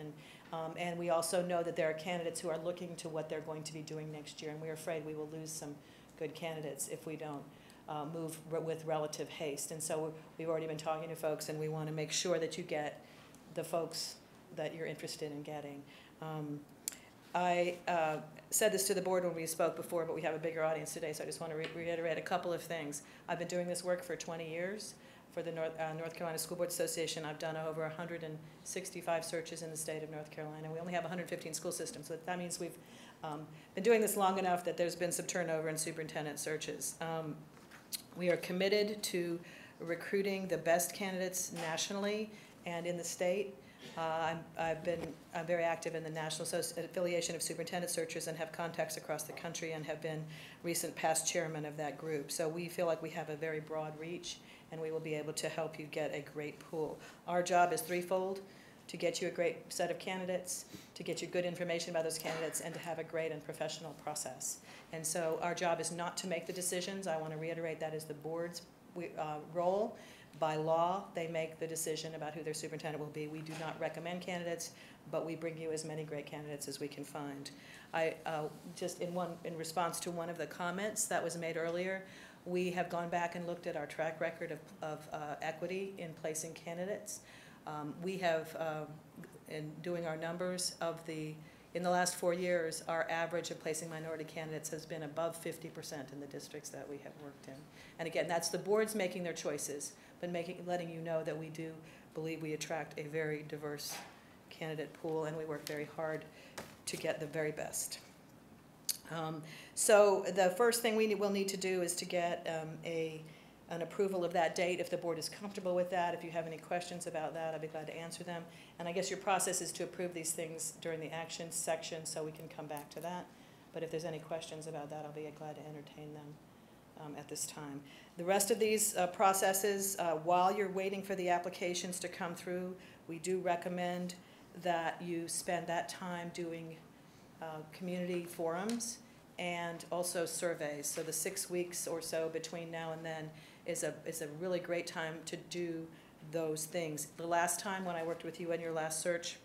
Speaker 15: And we also know that there are candidates who are looking to what they're going to be doing next year, and we're afraid we will lose some good candidates if we don't move with relative haste. And so we've already been talking to folks, and we want to make sure that you get the folks that you're interested in getting. I said this to the board when we spoke before, but we have a bigger audience today, so I just want to reiterate a couple of things. I've been doing this work for 20 years. For the North Carolina School Board Association, I've done over 165 searches in the state of North Carolina. We only have 115 school systems, so that means we've been doing this long enough that there's been some turnover in superintendent searches. We are committed to recruiting the best candidates nationally and in the state. I'm very active in the National Affiliation of Superintendent Searchers and have contacts across the country and have been recent past chairman of that group. So we feel like we have a very broad reach, and we will be able to help you get a great pool. Our job is threefold: to get you a great set of candidates, to get you good information about those candidates, and to have a great and professional process. And so our job is not to make the decisions. I want to reiterate that is the board's role. By law, they make the decision about who their superintendent will be. We do not recommend candidates, but we bring you as many great candidates as we can find. Just in response to one of the comments that was made earlier, we have gone back and looked at our track record of equity in placing candidates. We have, in doing our numbers in the last 4 years, our average of placing minority candidates has been above 50% in the districts that we have worked in. And again, that's the boards making their choices, but letting you know that we do believe we attract a very diverse candidate pool, and we work very hard to get the very best. So the first thing we'll need to do is to get an approval of that date, if the board is comfortable with that. If you have any questions about that, I'd be glad to answer them. And I guess your process is to approve these things during the action section, so we can come back to that. But if there's any questions about that, I'll be glad to entertain them at this time. The rest of these processes, while you're waiting for the applications to come through, we do recommend that you spend that time doing community forums and also surveys. So the 6 weeks or so between now and then is a really great time to do those things. The last time when I worked with you on your last search,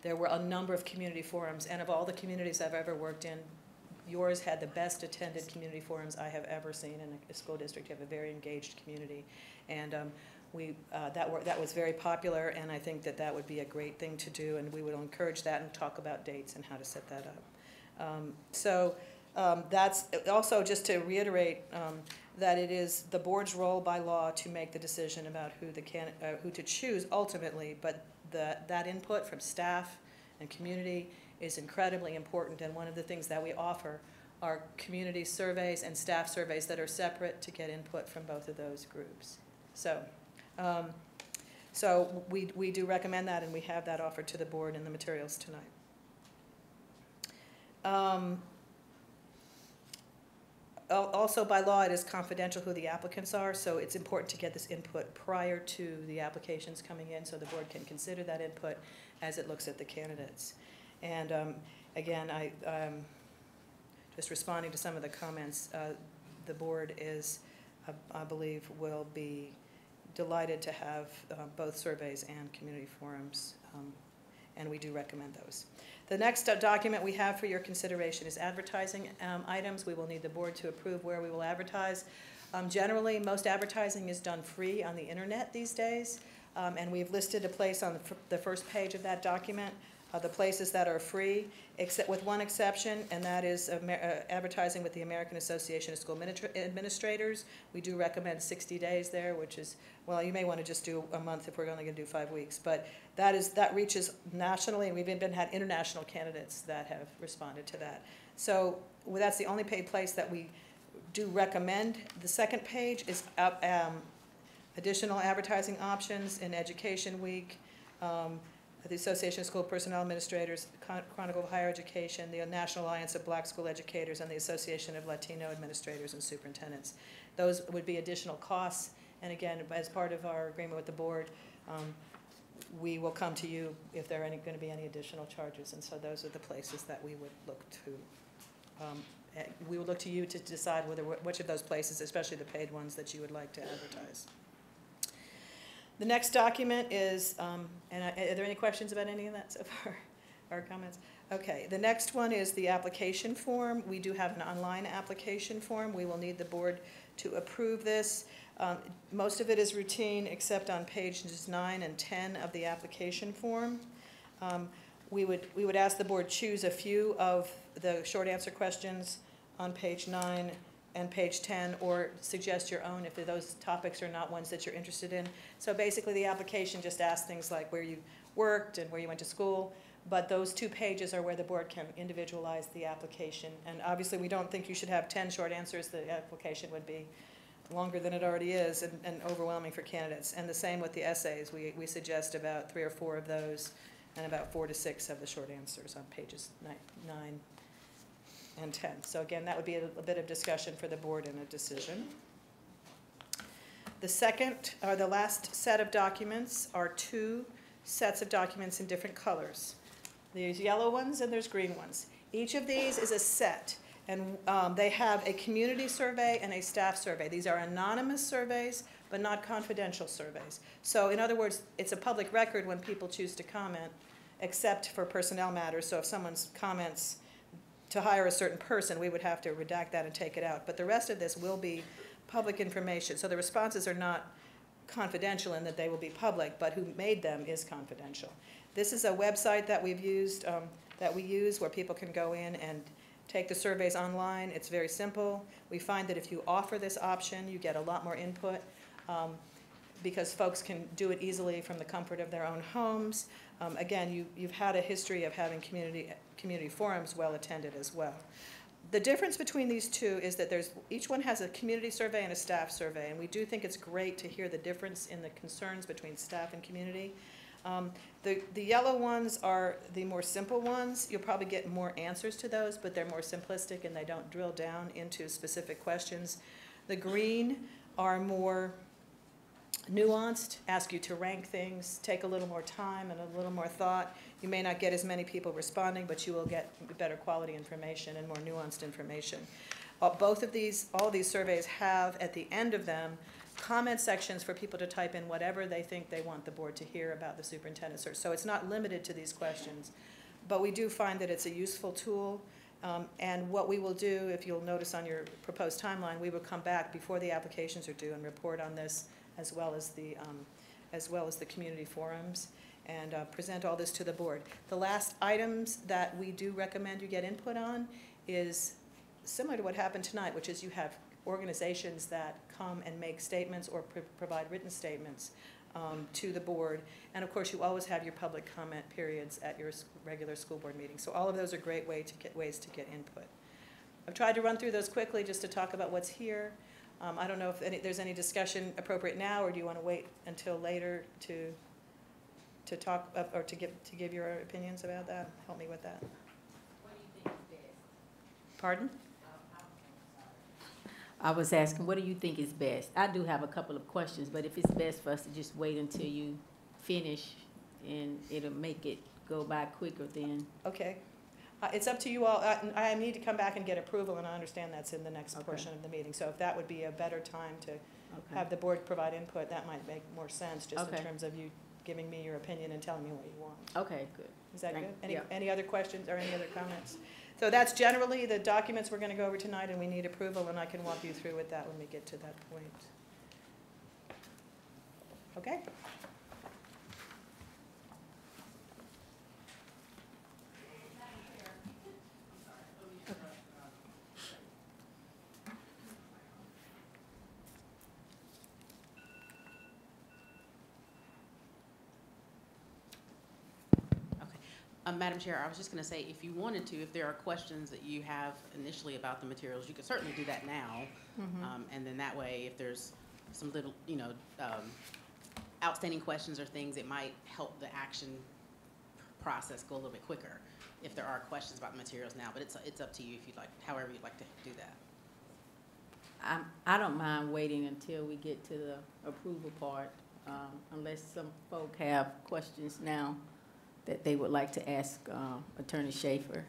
Speaker 15: there were a number of community forums, and of all the communities I've ever worked in, yours had the best attended community forums I have ever seen in a school district. You have a very engaged community, and that was very popular, and I think that would be a great thing to do, and we would encourage that and talk about dates and how to set that up. That's also, just to reiterate, that it is the board's role by law to make the decision about who to choose ultimately, but that input from staff and community is incredibly important, and one of the things that we offer are community surveys and staff surveys that are separate to get input from both of those groups. So we do recommend that, and we have that offered to the board in the materials tonight. Also, by law, it is confidential who the applicants are, so it's important to get this input prior to the applications coming in so the board can consider that input as it looks at the candidates. And again, just responding to some of the comments, the board is, I believe, will be delighted to have both surveys and community forums, and we do recommend those. The next document we have for your consideration is advertising items. We will need the board to approve where we will advertise. Generally, most advertising is done free on the internet these days, and we've listed a place on the first page of that document, the places that are free, except with one exception, and that is advertising with the American Association of School Administrators. We do recommend 60 days there, which is, well, you may want to just do a month if we're only going to do 5 weeks, but that reaches nationally, and we've even had international candidates that have responded to that. So that's the only paid place that we do recommend. The second page is additional advertising options in Education Week, the Association of School Personnel Administrators, Chronicle of Higher Education, the National Alliance of Black School Educators, and the Association of Latino Administrators and Superintendents. Those would be additional costs, and again, as part of our agreement with the board, we will come to you if there are going to be any additional charges, and so those are the places that we would look to. We will look to you to decide which of those places, especially the paid ones, that you would like to advertise. The next document is, are there any questions about any of that so far, or comments? Okay, the next one is the application form. We do have an online application form. We will need the board to approve this. Most of it is routine, except on pages 9 and 10 of the application form. We would ask the board choose a few of the short answer questions on page 9 and page 10, or suggest your own if those topics are not ones that you're interested in. So basically the application just asks things like where you worked and where you went to school, but those 2 pages are where the board can individualize the application. And obviously we don't think you should have 10 short answers. The application would be longer than it already is and overwhelming for candidates. And the same with the essays. We suggest about 3 or 4 of those and about 4 to 6 of the short answers on pages 9 and 10. So again, that would be a bit of discussion for the board and a decision. The second, or the last set of documents are 2 sets of documents in different colors. There's yellow ones and there's green ones. Each of these is a set, and they have a community survey and a staff survey. These are anonymous surveys, but not confidential surveys. So in other words, it's a public record when people choose to comment, except for personnel matters. So if someone comments to hire a certain person, we would have to redact that and take it out. But the rest of this will be public information. So the responses are not confidential in that they will be public, but who made them is confidential. This is a website that we've used, that we use, where people can go in and take the surveys online. It's very simple. We find that if you offer this option, you get a lot more input because folks can do it easily from the comfort of their own homes. Again, you've had a history of having community forums well attended as well. The difference between these 2 is that each one has a community survey and a staff survey, and we do think it's great to hear the difference in the concerns between staff and community. The yellow ones are the more simple ones. You'll probably get more answers to those, but they're more simplistic and they don't drill down into specific questions. The green are more nuanced, ask you to rank things, take a little more time and a little more thought. You may not get as many people responding, but you will get better quality information and more nuanced information. All of these surveys have at the end of them comment sections for people to type in whatever they think they want the board to hear about the superintendent search. So it's not limited to these questions, but we do find that it's a useful tool. And what we will do, if you'll notice on your proposed timeline, we will come back before the applications are due and report on this, as well as the community forums, and present all this to the board. The last items that we do recommend you get input on is similar to what happened tonight, which is you have organizations that come and make statements or provide written statements to the board. And of course, you always have your public comment periods at your regular school board meetings. So all of those are great ways to get input. I've tried to run through those quickly just to talk about what's here. I don't know if there's any discussion appropriate now, or do you want to wait until later to talk or to give your opinions about that? Help me with that.
Speaker 2: What do you think is best?
Speaker 15: Pardon?
Speaker 2: I was asking, what do you think is best? I do have a couple of questions, but if it's best for us to just wait until you finish and it'll make it go by quicker then.
Speaker 15: Okay. It's up to you all. I need to come back and get approval, and I understand that's in the next portion of the meeting. So if that would be a better time to have the board provide input, that might make more sense, just in terms of you giving me your opinion and telling me what you want.
Speaker 2: Okay, good.
Speaker 15: Is that good? Any other questions or any other comments? So that's generally the documents we're going to go over tonight, and we need approval, and I can walk you through with that when we get to that point. Okay?
Speaker 16: Madam Chair, I was just going to say, if you wanted to, if there are questions that you have initially about the materials, you could certainly do that now. And then that way, if there's some little, outstanding questions or things, it might help the action process go a little bit quicker if there are questions about the materials now. But it's up to you if you'd like, however you'd like to do that.
Speaker 2: I don't mind waiting until we get to the approval part, unless some folk have questions now that they would like to ask Attorney Schaefer.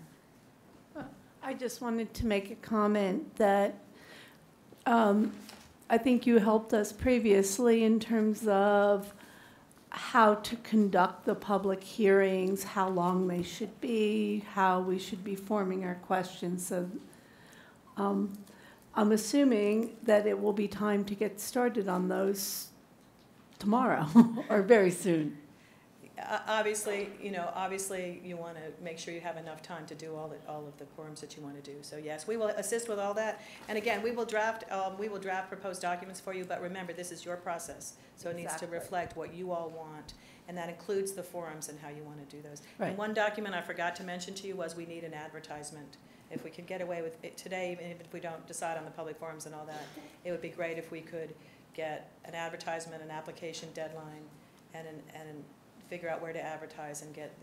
Speaker 9: I just wanted to make a comment that I think you helped us previously in terms of how to conduct the public hearings, how long they should be, how we should be forming our questions. So I'm assuming that it will be time to get started on those tomorrow or very soon.
Speaker 15: Obviously, you want to make sure you have enough time to do all of the forums that you want to do. So yes, we will assist with all that. And again, we will draft proposed documents for you. But remember, this is your process, so it needs to reflect what you all want, and that includes the forums and how you want to do those.
Speaker 9: Right.
Speaker 15: And one document I forgot to mention to you was we need an advertisement. If we could get away with it today, even if we don't decide on the public forums and all that, it would be great if we could get an advertisement, an application deadline, and figure out where to advertise and get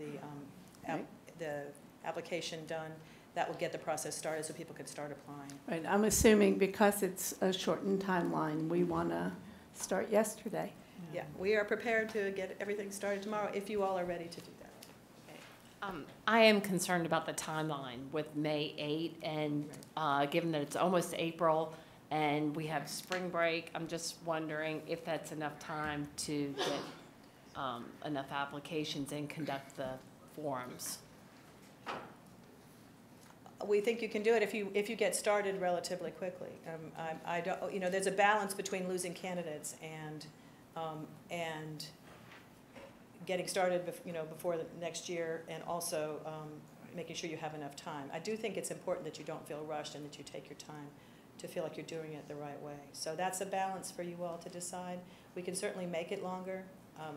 Speaker 15: the application done. That will get the process started so people can start applying.
Speaker 9: Right. I'm assuming because it's a shortened timeline, we want to start yesterday.
Speaker 15: Yeah, we are prepared to get everything started tomorrow if you all are ready to do that.
Speaker 17: I am concerned about the timeline with May 8, and given that it's almost April and we have spring break, I'm just wondering if that's enough time to get enough applications and conduct the forums.
Speaker 15: We think you can do it if you get started relatively quickly. I don't, there's a balance between losing candidates and getting started, before the next year, and also making sure you have enough time. I do think it's important that you don't feel rushed and that you take your time to feel like you're doing it the right way. So that's a balance for you all to decide. We can certainly make it longer.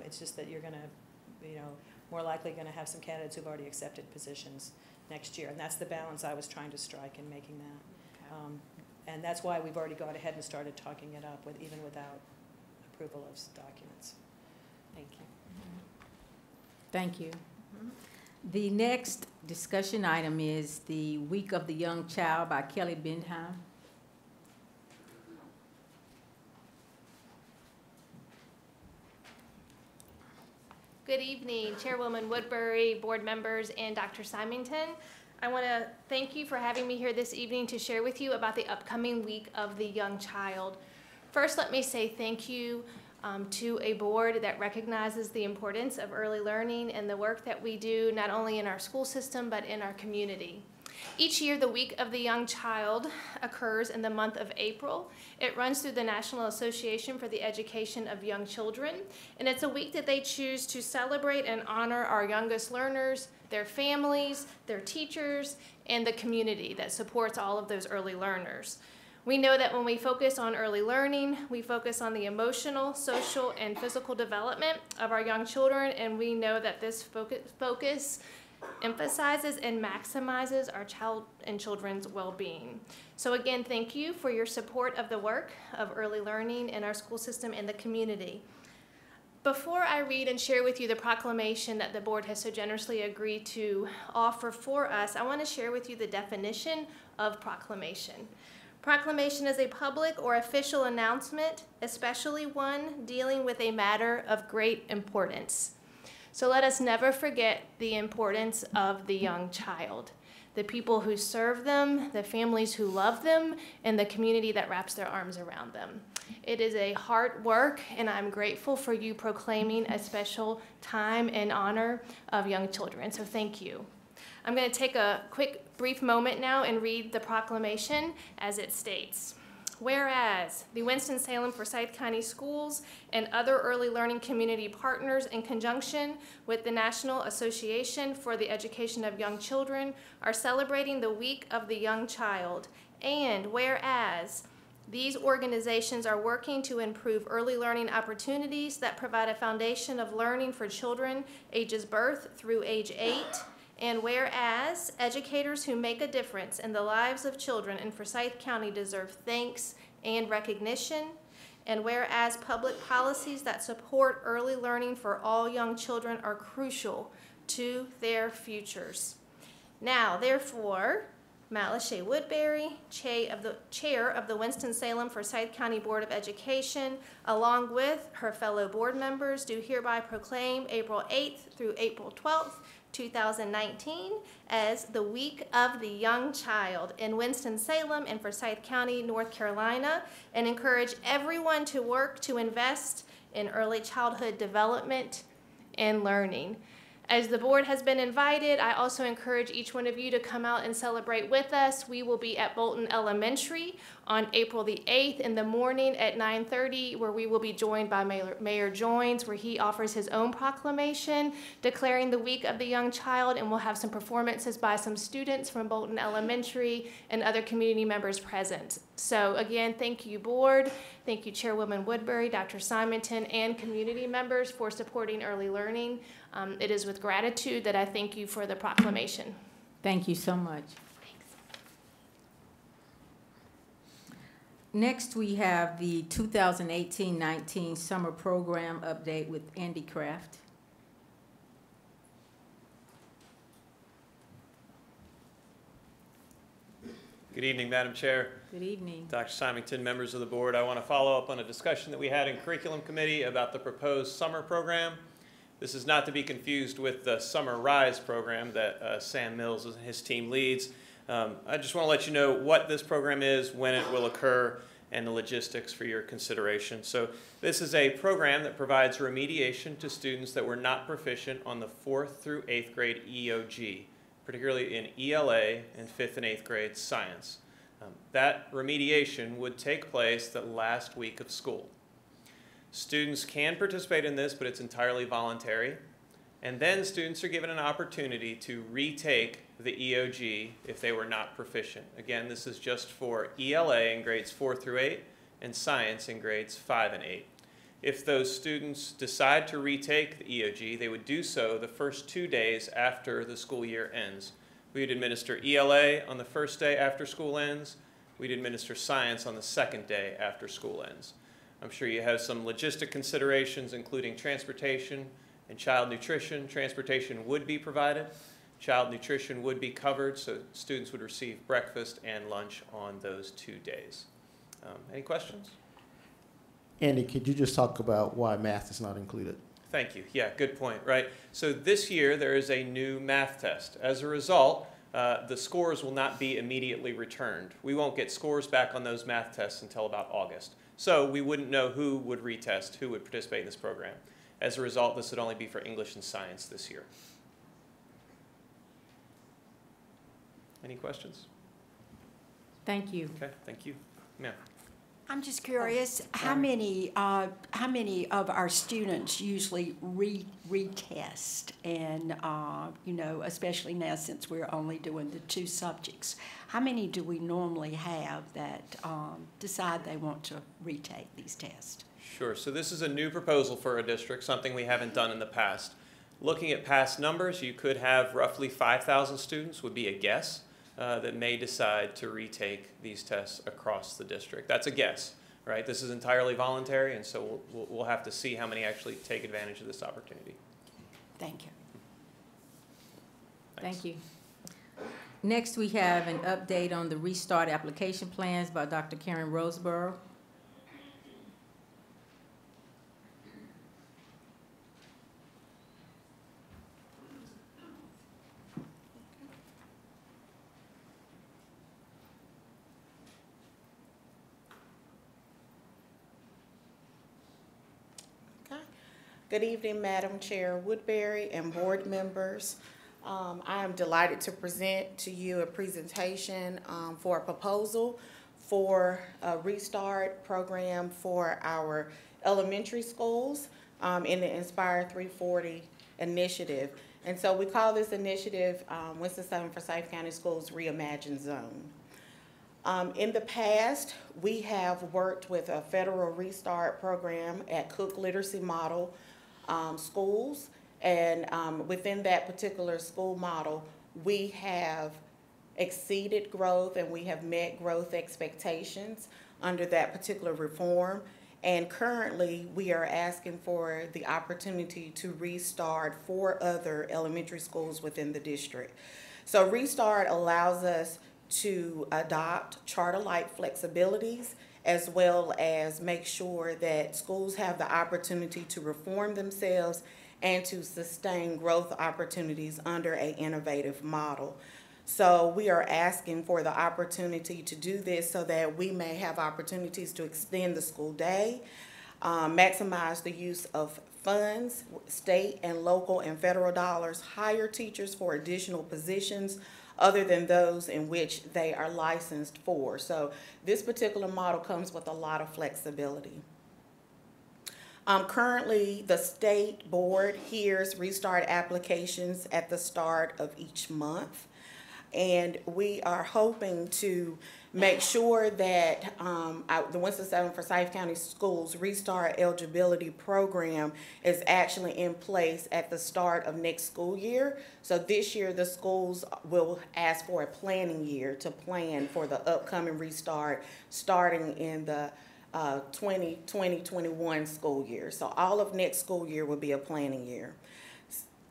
Speaker 15: It's just that you're going to, more likely going to have some candidates who've already accepted positions next year. And that's the balance I was trying to strike in making that. And that's why we've already gone ahead and started talking it up, even without approval of documents.
Speaker 17: Thank you.
Speaker 2: Thank you. The next discussion item is the Week of the Young Child by Kelly Bendheim.
Speaker 18: Good evening, Chairwoman Woodbury, board members, and Dr. Symington. I want to thank you for having me here this evening to share with you about the upcoming Week of the Young Child. First, let me say thank you to a board that recognizes the importance of early learning and the work that we do not only in our school system but in our community. Each year, the Week of the Young Child occurs in the month of April. It runs through the National Association for the Education of Young Children, and it's a week that they choose to celebrate and honor our youngest learners, their families, their teachers, and the community that supports all of those early learners. We know that when we focus on early learning, we focus on the emotional, social, and physical development of our young children, and we know that this focus emphasizes and maximizes our child and children's well-being. So again, thank you for your support of the work of early learning in our school system and the community. Before I read and share with you the proclamation that the board has so generously agreed to offer for us, I want to share with you the definition of proclamation. Proclamation is a public or official announcement, especially one dealing with a matter of great importance. So let us never forget the importance of the young child, the people who serve them, the families who love them, and the community that wraps their arms around them. It is a hard work, and I'm grateful for you proclaiming a special time in honor of young children, so thank you. I'm going to take a quick, brief moment now and read the proclamation as it states. Whereas the Winston-Salem Forsyth County Schools and other early learning community partners in conjunction with the National Association for the Education of Young Children are celebrating the Week of the Young Child, and whereas these organizations are working to improve early learning opportunities that provide a foundation of learning for children ages birth through age 8, and whereas educators who make a difference in the lives of children in Forsyth County deserve thanks and recognition, and whereas public policies that support early learning for all young children are crucial to their futures. Now, therefore, Leila Woodbury, chair of the Winston-Salem Forsyth County Board of Education, along with her fellow board members, do hereby proclaim April 8th through April 12th, 2019 as the Week of the Young Child in Winston-Salem and Forsyth County, North Carolina, and encourage everyone to work to invest in early childhood development and learning. As the board has been invited, I also encourage each one of you to come out and celebrate with us. We will be at Bolton Elementary on April the 8th in the morning at 9:30, where we will be joined by Mayor Joines, where he offers his own proclamation declaring the Week of the Young Child, and we'll have some performances by some students from Bolton Elementary and other community members present. So again, thank you, board. Thank you, Chairwoman Woodbury, Dr. Simonton, and community members for supporting early learning. It is with gratitude that I thank you for the proclamation.
Speaker 2: Thank you so much.
Speaker 18: Thanks.
Speaker 2: Next, we have the 2018-19 summer program update with Andy Kraft.
Speaker 19: Good evening, Madam Chair.
Speaker 2: Good evening.
Speaker 19: Dr. Symington, members of the board. I want to follow up on a discussion that we had in Curriculum Committee about the proposed summer program. This is not to be confused with the Summer Rise program that Sam Mills and his team leads. I just want to let you know what this program is, when it will occur, and the logistics for your consideration. So this is a program that provides remediation to students that were not proficient on the 4th through 8th grade EOG, particularly in ELA and 5th and 8th grade science. That remediation would take place the last week of school. Students can participate in this, but it's entirely voluntary. And then students are given an opportunity to retake the EOG if they were not proficient. Again, this is just for ELA in grades 4 through 8 and science in grades 5 and 8. If those students decide to retake the EOG, they would do so the first 2 days after the school year ends. We would administer ELA on the first day after school ends. We'd administer science on the second day after school ends. I'm sure you have some logistic considerations, including transportation and child nutrition. Transportation would be provided. Child nutrition would be covered, so students would receive breakfast and lunch on those 2 days. Any questions?
Speaker 11: Andy, could you just talk about why math is not included?
Speaker 19: Thank you. Yeah, good point, right? So this year there is a new math test. As a result, the scores will not be immediately returned. We won't get scores back on those math tests until about August. So we wouldn't know who would retest, who would participate in this program. As a result, this would only be for English and science this year. Any questions?
Speaker 2: Thank you.
Speaker 19: Okay, thank you. Ma'am.
Speaker 20: I'm just curious, how many of our students usually retest, and you know, especially now since we're only doing the 2 subjects, how many do we normally have that decide they want to retake these tests?
Speaker 19: Sure. So this is a new proposal for a district, something we haven't done in the past. Looking at past numbers, you could have roughly 5,000 students, would be a guess, that may decide to retake these tests across the district. That's a guess, right? This is entirely voluntary, and so we'll have to see how many actually take advantage of this opportunity.
Speaker 20: Thank you.
Speaker 19: Thanks.
Speaker 2: Thank you. Next, we have an update on the Restart application plans by Dr. Karen Roseborough.
Speaker 21: Good evening, Madam Chair Woodbury and board members. I am delighted to present to you a presentation for a proposal for a restart program for our elementary schools in the Inspire 340 initiative. And so we call this initiative Winston-Salem Forsyth County Schools Reimagine Zone. In the past, we have worked with a federal restart program at Cook Literacy Model schools, and within that particular school model, we have exceeded growth and we have met growth expectations under that particular reform. And currently, we are asking for the opportunity to restart 4 other elementary schools within the district. So restart allows us to adopt charter-like flexibilities, as well as make sure that schools have the opportunity to reform themselves and to sustain growth opportunities under an innovative model. So we are asking for the opportunity to do this so that we may have opportunities to extend the school day, maximize the use of funds, state and local and federal dollars, hire teachers for additional positions other than those in which they are licensed for. So this particular model comes with a lot of flexibility. Currently, the state board hears restart applications at the start of each month. And we are hoping to make sure that the Winston-Salem Forsyth County Schools Restart Eligibility Program is actually in place at the start of next school year. So this year, the schools will ask for a planning year to plan for the upcoming restart starting in the 2020-21 school year. So all of next school year will be a planning year.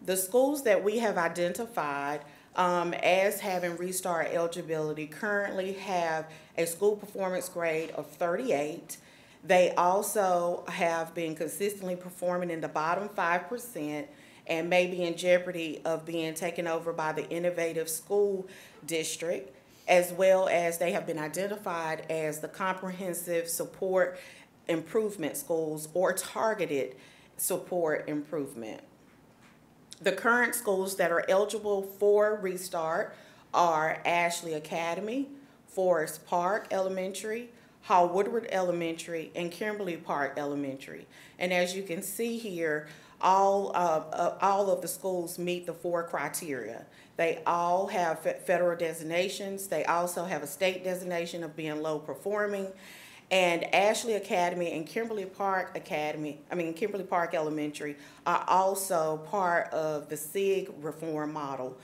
Speaker 21: The schools that we have identified as having restart eligibility currently have a school performance grade of 38. They also have been consistently performing in the bottom 5% and may be in jeopardy of being taken over by the innovative school district, as well as they have been identified as the comprehensive support improvement schools or targeted support improvement. The current schools that are eligible for restart are Ashley Academy, Forest Park Elementary, Hall Woodward Elementary, and Kimberly Park Elementary. And as you can see here, all of the schools meet the 4 criteria. They all have federal designations. They also have a state designation of being low performing. And Ashley Academy and Kimberly Park Elementary are also part of the SIG reform model.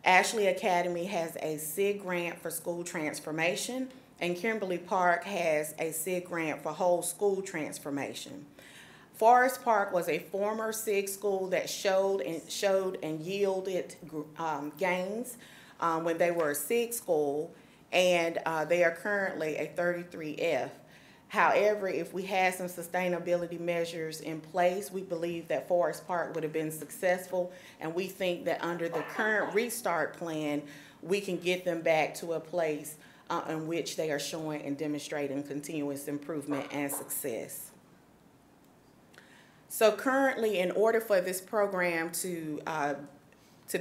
Speaker 21: Ashley Academy has a SIG grant for school transformation, and Kimberly Park has a SIG grant for whole school transformation. Forest Park was a former SIG school that showed and yielded gains when they were a SIG school, and they are currently a 33F. However, if we had some sustainability measures in place, we believe that Forest Park would have been successful, and we think that under the current restart plan, we can get them back to a place in which they are showing and demonstrating continuous improvement and success. So currently, in order for this program to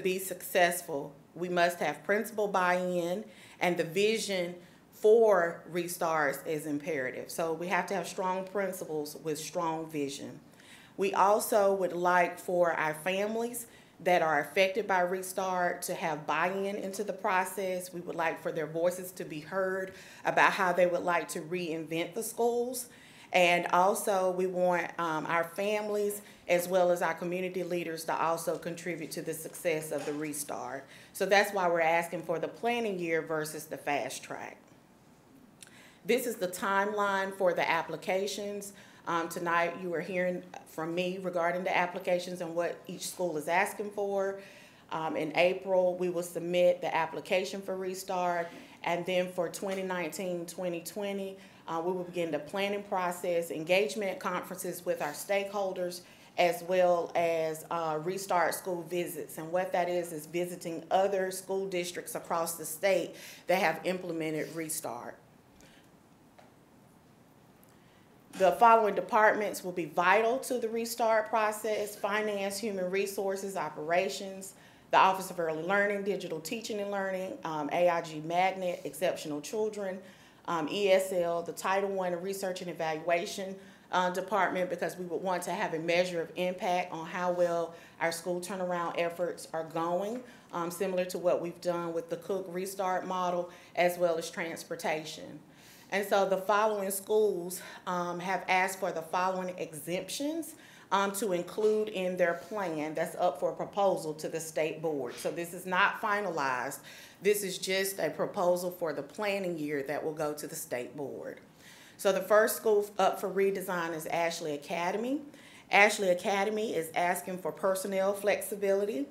Speaker 21: be successful, we must have principal buy-in, and the vision for restarts is imperative. So we have to have strong principles with strong vision. We also would like for our families that are affected by restart to have buy-in into the process. We would like for their voices to be heard about how they would like to reinvent the schools. And also we want our families as well as our community leaders to also contribute to the success of the restart. So that's why we're asking for the planning year versus the fast track. This is the timeline for the applications. Tonight you are hearing from me regarding the applications and what each school is asking for. In April, we will submit the application for Restart, and then for 2019-2020, we will begin the planning process, engagement conferences with our stakeholders, as well as Restart school visits. And what that is visiting other school districts across the state that have implemented Restart. The following departments will be vital to the Restart process: finance, human resources, operations, the Office of Early Learning, Digital Teaching and Learning, AIG Magnet, Exceptional Children, ESL, the Title I Research and Evaluation department, because we would want to have a measure of impact on how well our school turnaround efforts are going, similar to what we've done with the Cook Restart model, as well as transportation. And so the following schools have asked for the following exemptions to include in their plan that's up for proposal to the state board. So this is not finalized. This is just a proposal for the planning year that will go to the state board. So the first school up for redesign is Ashley Academy. Ashley Academy is asking for personnel flexibility.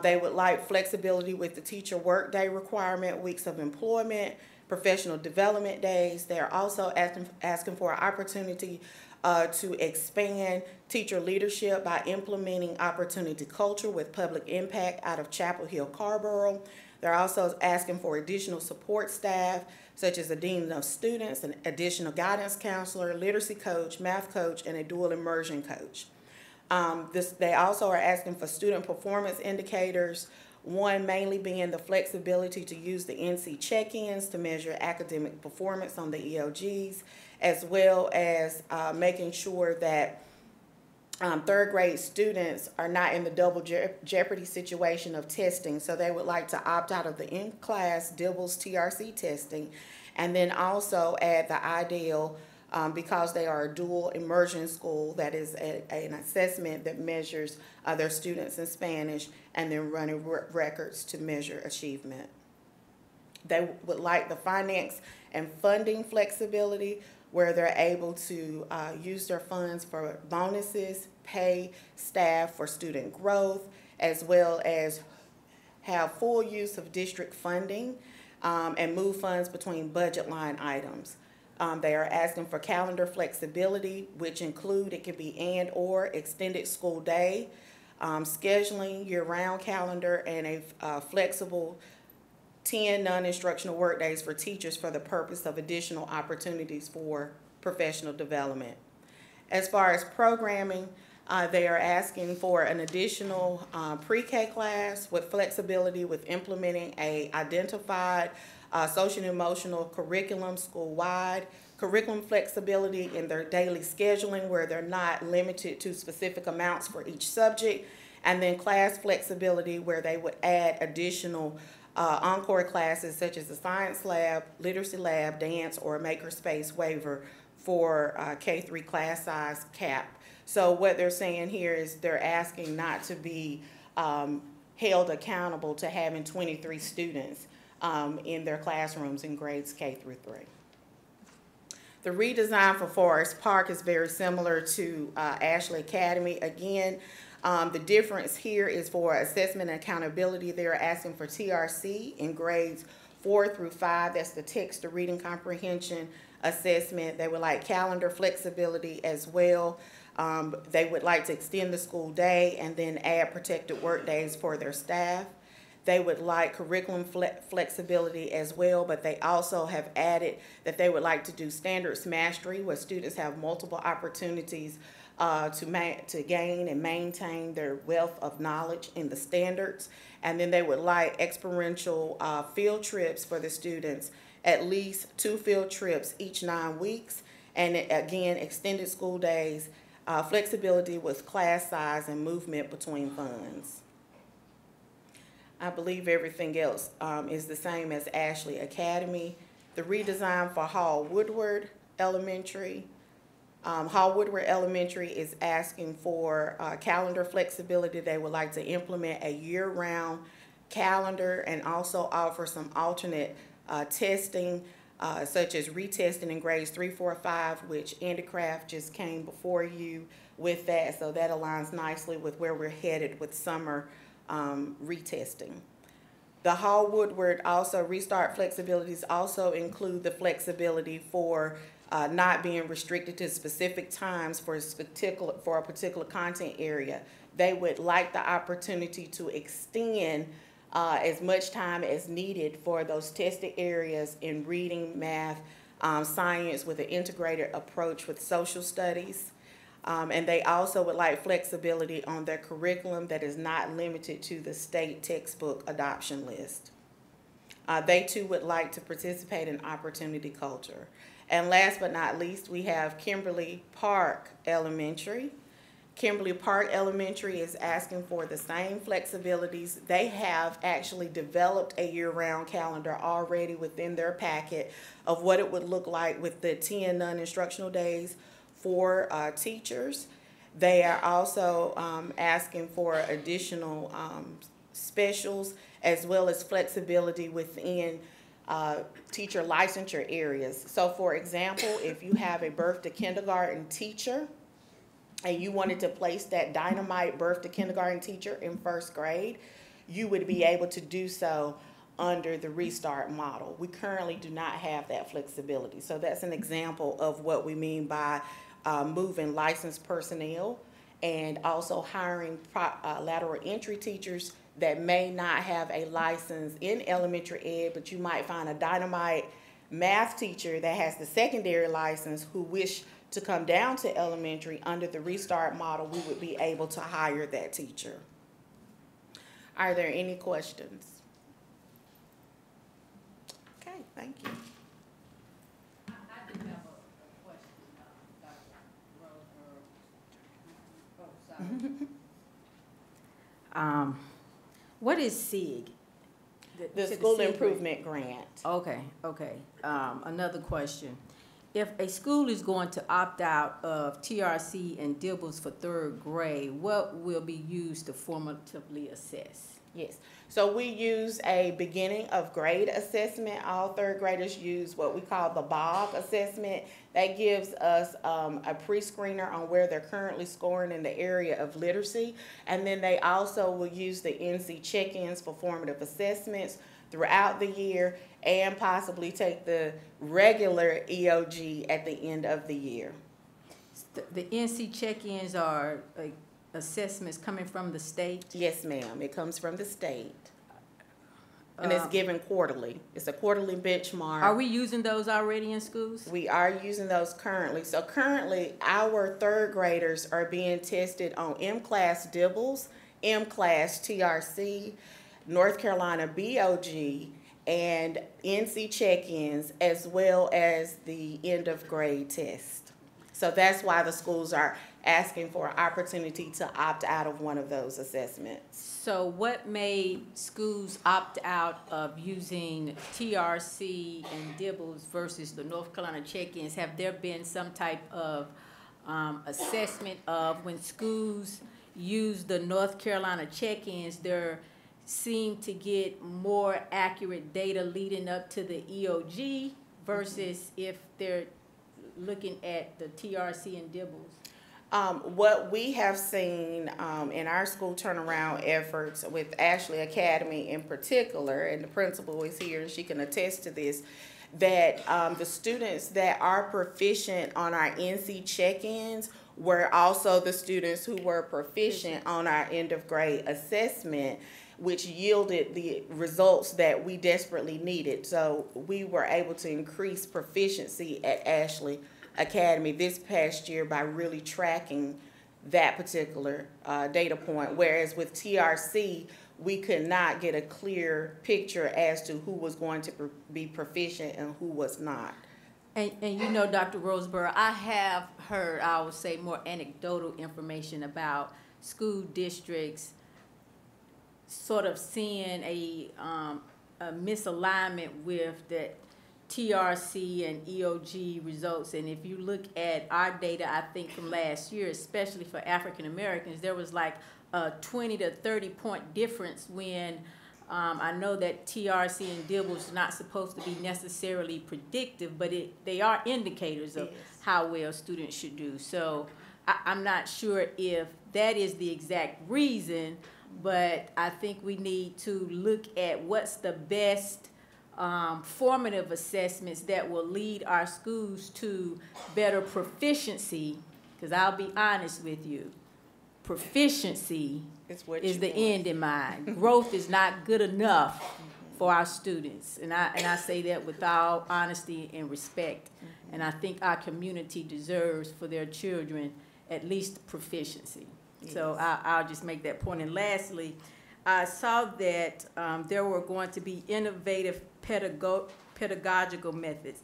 Speaker 21: They would like flexibility with the teacher workday requirement, weeks of employment, professional development days. They're also asking for an opportunity to expand teacher leadership by implementing opportunity culture with public impact out of Chapel Hill, Carborough. They're also asking for additional support staff, such as a dean of students, an additional guidance counselor, literacy coach, math coach, and a dual immersion coach. They also are asking for student performance indicators, one mainly being the flexibility to use the NC check-ins to measure academic performance on the EOGs, as well as making sure that third grade students are not in the double jeopardy situation of testing. So they would like to opt out of the in-class DIBELS TRC testing, and then also add the IDEAL because they are a dual immersion school, that is an assessment that measures their students in Spanish, and then running records to measure achievement. They would like the finance and funding flexibility, where they're able to use their funds for bonuses, pay staff for student growth, as well as have full use of district funding and move funds between budget line items. They are asking for calendar flexibility, which include, it could be and or extended school day, scheduling year-round calendar, and a flexible 10 non-instructional work days for teachers for the purpose of additional opportunities for professional development. As far as programming, they are asking for an additional pre-K class with flexibility with implementing a identified social and emotional curriculum school-wide, curriculum flexibility in their daily scheduling where they're not limited to specific amounts for each subject, and then class flexibility where they would add additional encore classes such as the science lab, literacy lab, dance, or a makerspace waiver for K-3 class size cap. So what they're saying here is they're asking not to be held accountable to having 23 students in their classrooms in grades K through 3. The redesign for Forest Park is very similar to Ashley Academy. Again, the difference here is for assessment and accountability. They're asking for TRC in grades 4 through 5. That's the text to reading comprehension assessment. They would like calendar flexibility as well. They would like to extend the school day and then add protected work days for their staff. They would like curriculum flexibility as well, but they also have added that they would like to do standards mastery, where students have multiple opportunities to gain and maintain their wealth of knowledge in the standards. And then they would like experiential field trips for the students, at least 2 field trips each 9 weeks. And again, extended school days, flexibility with class size and movement between funds. I believe everything else is the same as Ashley Academy. The redesign for Hall Woodward Elementary. Hall Woodward Elementary is asking for calendar flexibility. They would like to implement a year-round calendar and also offer some alternate testing, such as retesting in grades 3, 4, 5, which Andy Craft just came before you with that. So that aligns nicely with where we're headed with summer retesting. The Hall Woodward also restart flexibilities also include the flexibility for not being restricted to specific times for a particular content area. They would like the opportunity to extend as much time as needed for those tested areas in reading, math, science with an integrated approach with social studies. And they also would like flexibility on their curriculum that is not limited to the state textbook adoption list. They too would like to participate in opportunity culture. And last but not least, we have Kimberly Park Elementary. Kimberly Park Elementary is asking for the same flexibilities. They have actually developed a year-round calendar already within their packet of what it would look like with the 10 non-instructional days for teachers. They are also asking for additional specials as well as flexibility within teacher licensure areas. So for example, if you have a birth to kindergarten teacher and you wanted to place that dynamite birth to kindergarten teacher in first grade, you would be able to do so under the restart model. We currently do not have that flexibility. So that's an example of what we mean by moving licensed personnel and also hiring lateral entry teachers that may not have a license in elementary ed, but you might find a dynamite math teacher that has the secondary license who wish to come down to elementary. Under the restart model, we would be able to hire that teacher. Are there any questions? Okay, thank you.
Speaker 2: I do have a question, Dr. Rose. What is SIG?
Speaker 21: The School Improvement Grant.
Speaker 2: Okay, okay. Another question. If a school is going to opt out of TRC and DIBELS for third grade, what will be used to formatively assess?
Speaker 21: Yes, so we use a beginning of grade assessment. All third graders use what we call the BOG assessment. That gives us a pre-screener on where they're currently scoring in the area of literacy. And then they also will use the NC check-ins for formative assessments throughout the year and possibly take the regular EOG at the end of the year.
Speaker 2: The NC check-ins are assessments coming from the state?
Speaker 21: Yes, ma'am. It comes from the state. And it's given quarterly. It's a quarterly benchmark.
Speaker 2: Are we using those already in schools?
Speaker 21: We are using those currently. So currently, our third graders are being tested on M-Class DIBELS, M-Class TRC, North Carolina BOG, and NC check-ins, as well as the end of grade test. So that's why the schools are asking for an opportunity to opt out of one of those assessments.
Speaker 2: So what made schools opt out of using TRC and DIBELS versus the North Carolina check-ins? Have there been some type of assessment of when schools use the North Carolina check-ins, there seem to get more accurate data leading up to the EOG versus if they're looking at the TRC and DIBELS?
Speaker 21: What we have seen in our school turnaround efforts with Ashley Academy in particular, and the principal is here and she can attest to this, that the students that are proficient on our NC check-ins were also the students who were proficient on our end of grade assessment, which yielded the results that we desperately needed. So we were able to increase proficiency at Ashley Academy this past year by really tracking that particular data point, whereas with TRC, we could not get a clear picture as to who was going to be proficient and who was not.
Speaker 2: And you know, Dr. Roseborough, I have heard, I would say, more anecdotal information about school districts sort of seeing a misalignment with that TRC and EOG results. And if you look at our data, I think from last year, especially for African Americans, there was like a 20 to 30 point difference when I know that TRC and DIBELS is not supposed to be necessarily predictive, but they are indicators of how well students should do. So I'm not sure if that is the exact reason but I think we need to look at what's the best formative assessments that will lead our schools to better proficiency, because I'll be honest with you, proficiency is the end in mind. Growth is not good enough for our students, and I say that with all honesty and respect. And I think our community deserves for their children at least proficiency. Yes. So I'll just make that point. And lastly, I saw that there were going to be innovative pedagogical methods.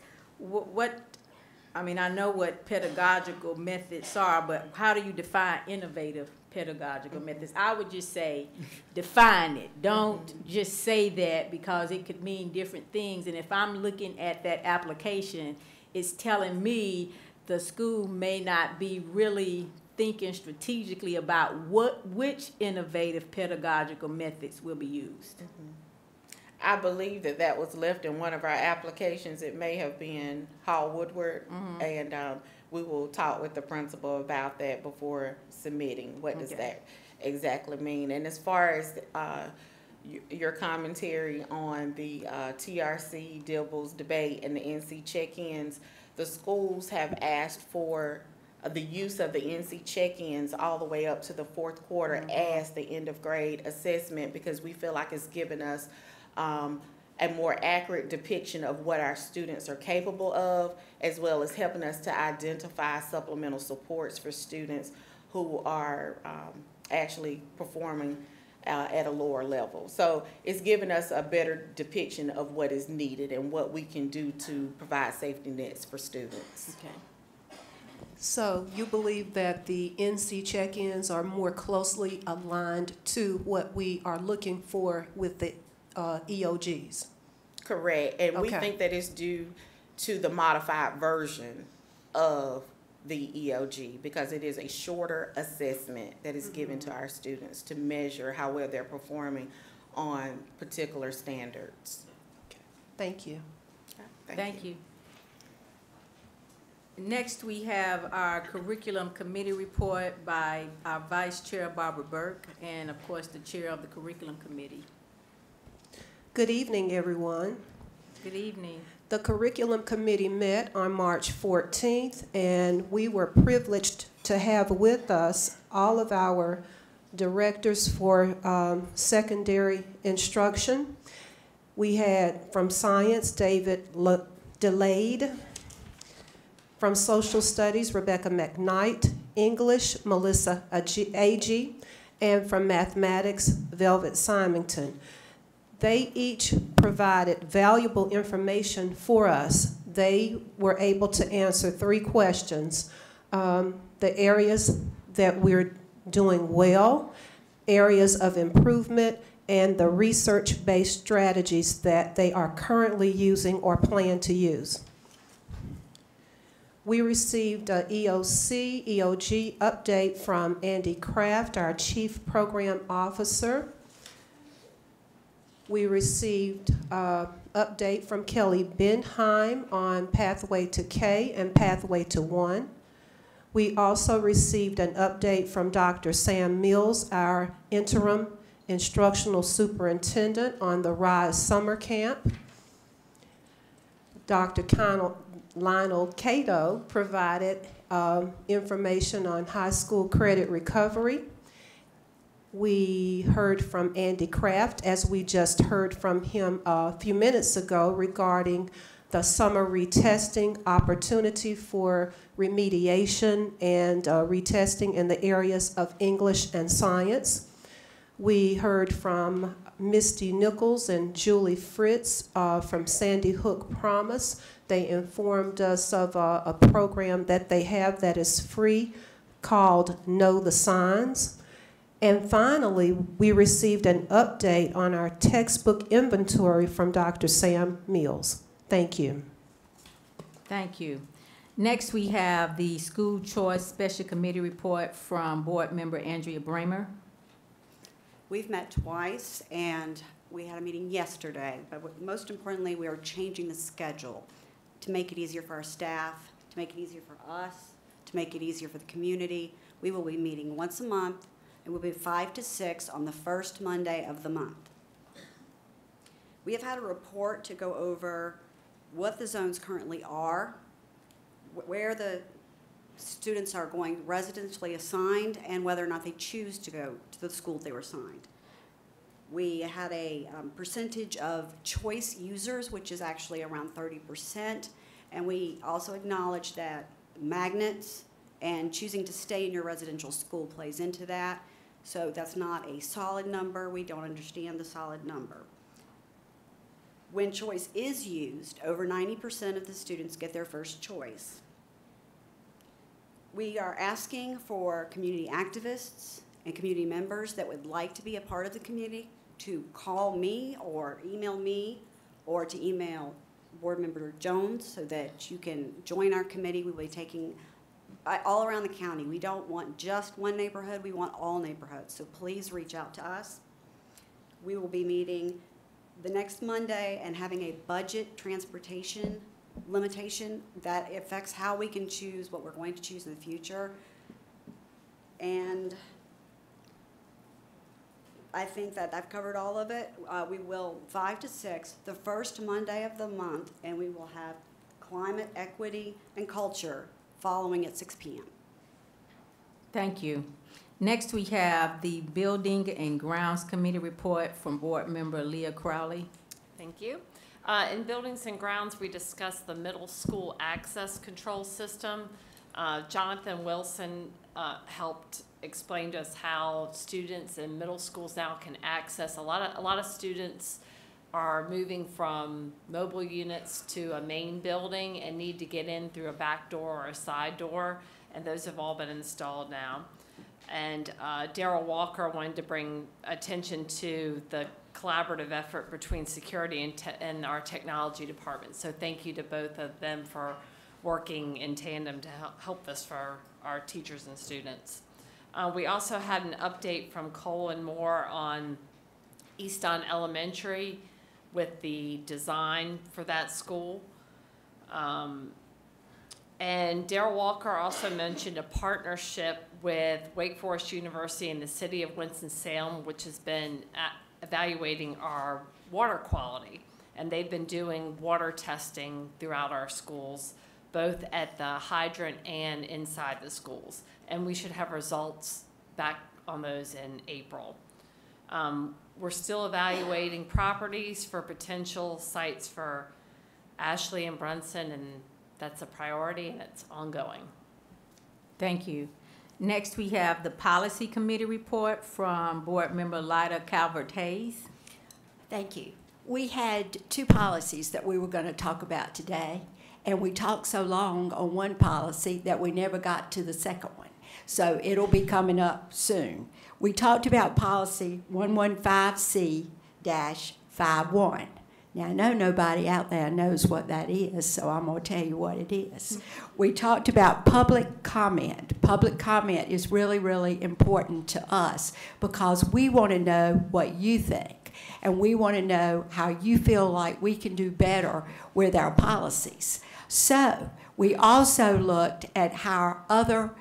Speaker 2: I mean, I know what pedagogical methods are, but how do you define innovative pedagogical methods? I would just say define it. Don't just say that, because it could mean different things. And if I'm looking at that application, it's telling me the school may not be really thinking strategically about which innovative pedagogical methods will be used.
Speaker 21: I believe that was left in one of our applications. It may have been Hall Woodward, and we will talk with the principal about that before submitting. What does that exactly mean? And as far as your commentary on the TRC Dibbles debate and the NC check-ins, the schools have asked for the use of the NC check-ins all the way up to the fourth quarter as the end of grade assessment, because we feel like it's given us a more accurate depiction of what our students are capable of, as well as helping us to identify supplemental supports for students who are actually performing at a lower level. So it's given us a better depiction of what is needed and what we can do to provide safety nets for students.
Speaker 2: Okay.
Speaker 3: So you believe that the NC check-ins are more closely aligned to what we are looking for with the EOGs?
Speaker 21: Correct. And we think that it's due to the modified version of the EOG, because it is a shorter assessment that is given to our students to measure how well they're performing on particular standards.
Speaker 3: Okay. Thank you.
Speaker 2: Thank you. Next, we have our curriculum committee report by our Vice Chair, Barbara Burke, and of course, the Chair of the Curriculum Committee.
Speaker 3: Good evening, everyone.
Speaker 2: Good evening.
Speaker 3: The Curriculum Committee met on March 14th, and we were privileged to have with us all of our directors for secondary instruction. We had from science, David Delayed. From social studies, Rebecca McKnight. English, Melissa Agee. And from mathematics, Velvet Symington. They each provided valuable information for us. They were able to answer 3 questions. The areas that we're doing well, areas of improvement, and the research-based strategies that they are currently using or plan to use. We received an EOC, EOG update from Andy Kraft, our Chief Program Officer. We received an update from Kelly Benheim on Pathway to K and Pathway to 1. We also received an update from Dr. Sam Mills, our interim instructional superintendent, on the RISE summer camp. Dr. Lionel Cato provided information on high school credit recovery. We heard from Andy Kraft, as we just heard from him a few minutes ago, regarding the summer retesting opportunity for remediation and retesting in the areas of English and science. We heard from Misty Nichols and Julie Fritz from Sandy Hook Promise. They informed us of a program that they have that is free called Know the Signs. And finally, we received an update on our textbook inventory from Dr. Sam Mills. Thank you.
Speaker 2: Thank you. Next, we have the School Choice Special Committee report from Board Member Andrea Bramer.
Speaker 22: We've met twice, and we had a meeting yesterday, but most importantly, we are changing the schedule to make it easier for our staff, to make it easier for us, to make it easier for the community. We will be meeting once a month It will be 5 to 6 on the first Monday of the month. We have had a report to go over what the zones currently are, where the students are going residentially assigned, and whether or not they choose to go to the school they were assigned. We had a percentage of choice users, which is actually around 30%, and we also acknowledge that magnets and choosing to stay in your residential school plays into that. So that's not a solid number. We don't understand the solid number. When choice is used, over 90% of the students get their first choice. We are asking for community activists and community members that would like to be a part of the community to call me or email me, or to email Board Member Jones so that you can join our committee. We will be taking all around the county. We don't want just one neighborhood, we want all neighborhoods. So please reach out to us. We will be meeting the next Monday and having a budget transportation limitation that affects how we can choose what we're going to choose in the future. And I think that I've covered all of it. We will 5 to 6, the first Monday of the month, and we will have climate, equity, and culture following at 6 p.m.
Speaker 2: Thank you. Next, we have the Building and Grounds Committee report from Board Member Leah Crowley.
Speaker 17: Thank you. In Buildings and Grounds, we discussed the middle school access control system. Jonathan Wilson helped explain to us how students in middle schools now can access. A lot of students are moving from mobile units to a main building and need to get in through a back door or a side door, and those have all been installed now. And Darrell Walker wanted to bring attention to the collaborative effort between security and our technology department. So thank you to both of them for working in tandem to help this for our teachers and students. We also had an update from Cole and Moore on Easton Elementary with the design for that school. And Darrell Walker also mentioned a partnership with Wake Forest University and the City of Winston-Salem, which has been evaluating our water quality. And they've been doing water testing throughout our schools, both at the hydrant and inside the schools. And we should have results back on those in April. We're still evaluating properties for potential sites for Ashley and Brunson, and that's a priority and it's ongoing.
Speaker 2: Thank you. Next, we have the Policy Committee report from Board Member Leila Calvert-Hayes.
Speaker 20: Thank you. We had 2 policies that we were going to talk about today, and we talked so long on one policy that we never got to the second one. So it'll be coming up soon. We talked about policy 115C-51. Now, I know nobody out there knows what that is, so I'm going to tell you what it is. We talked about public comment. Public comment is really, really important to us because we want to know what you think, and we want to know how you feel like we can do better with our policies. So we also looked at how other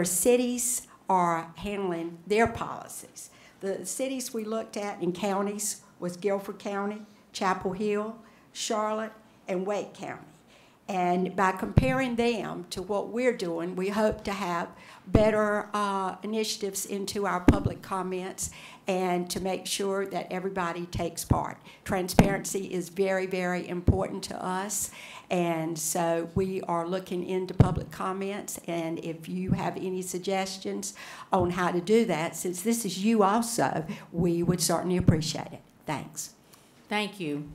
Speaker 20: cities are handling their policies. The cities we looked at in counties was Guilford County, Chapel Hill, Charlotte, and Wake County. And by comparing them to what we're doing, we hope to have better initiatives into our public comments and to make sure that everybody takes part. Transparency is very, very important to us. And so we are looking into public comments. And if you have any suggestions on how to do that, since this is you also, we would certainly appreciate it. Thanks.
Speaker 2: Thank you.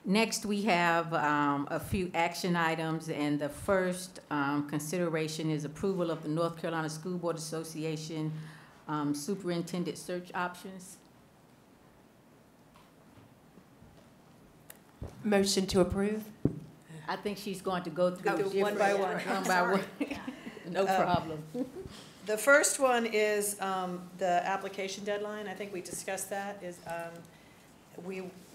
Speaker 2: Next, we have a few action items, and the first consideration is approval of the North Carolina School Board Association Superintendent Search options.
Speaker 1: Motion to approve.
Speaker 2: I think she's going to go through
Speaker 15: one by one.
Speaker 2: One by one. No problem.
Speaker 15: The first one is the application deadline. I think we discussed that.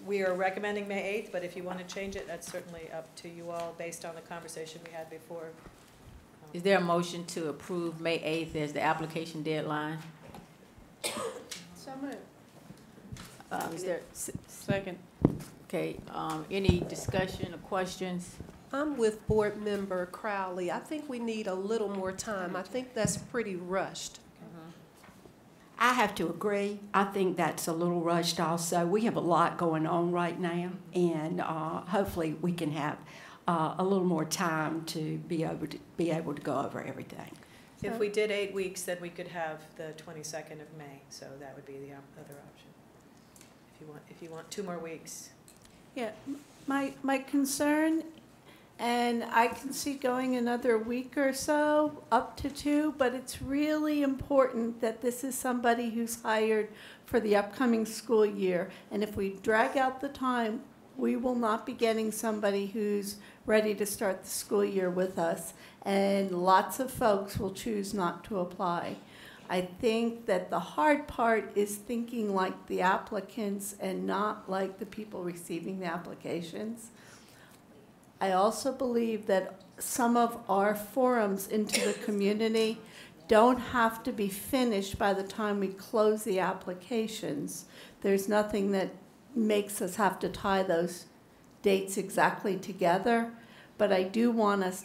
Speaker 15: We are recommending May 8th, but if you want to change it, that's certainly up to you all based on the conversation we had before.
Speaker 2: Is there a motion to approve May 8th as the application deadline?
Speaker 9: So moved.
Speaker 2: Is there, second? Okay, any discussion or questions?
Speaker 3: I'm with Board Member Crowley. I think we need a little more time. I think that's pretty rushed.
Speaker 20: I have to agree. I think that's a little rushed also. We have a lot going on right now, and hopefully we can have a little more time to be able to go over everything.
Speaker 15: If we did 8 weeks, then we could have the 22nd of May, so that would be the other option. If you want 2 more weeks.
Speaker 9: Yeah, my concern, and I can see going another week or so, up to 2, but it's really important that this is somebody who's hired for the upcoming school year. And if we drag out the time, we will not be getting somebody who's ready to start the school year with us. And lots of folks will choose not to apply. I think that the hard part is thinking like the applicants and not like the people receiving the applications. I also believe that some of our forums into the community don't have to be finished by the time we close the applications. There's nothing that makes us have to tie those dates exactly together, but I do want us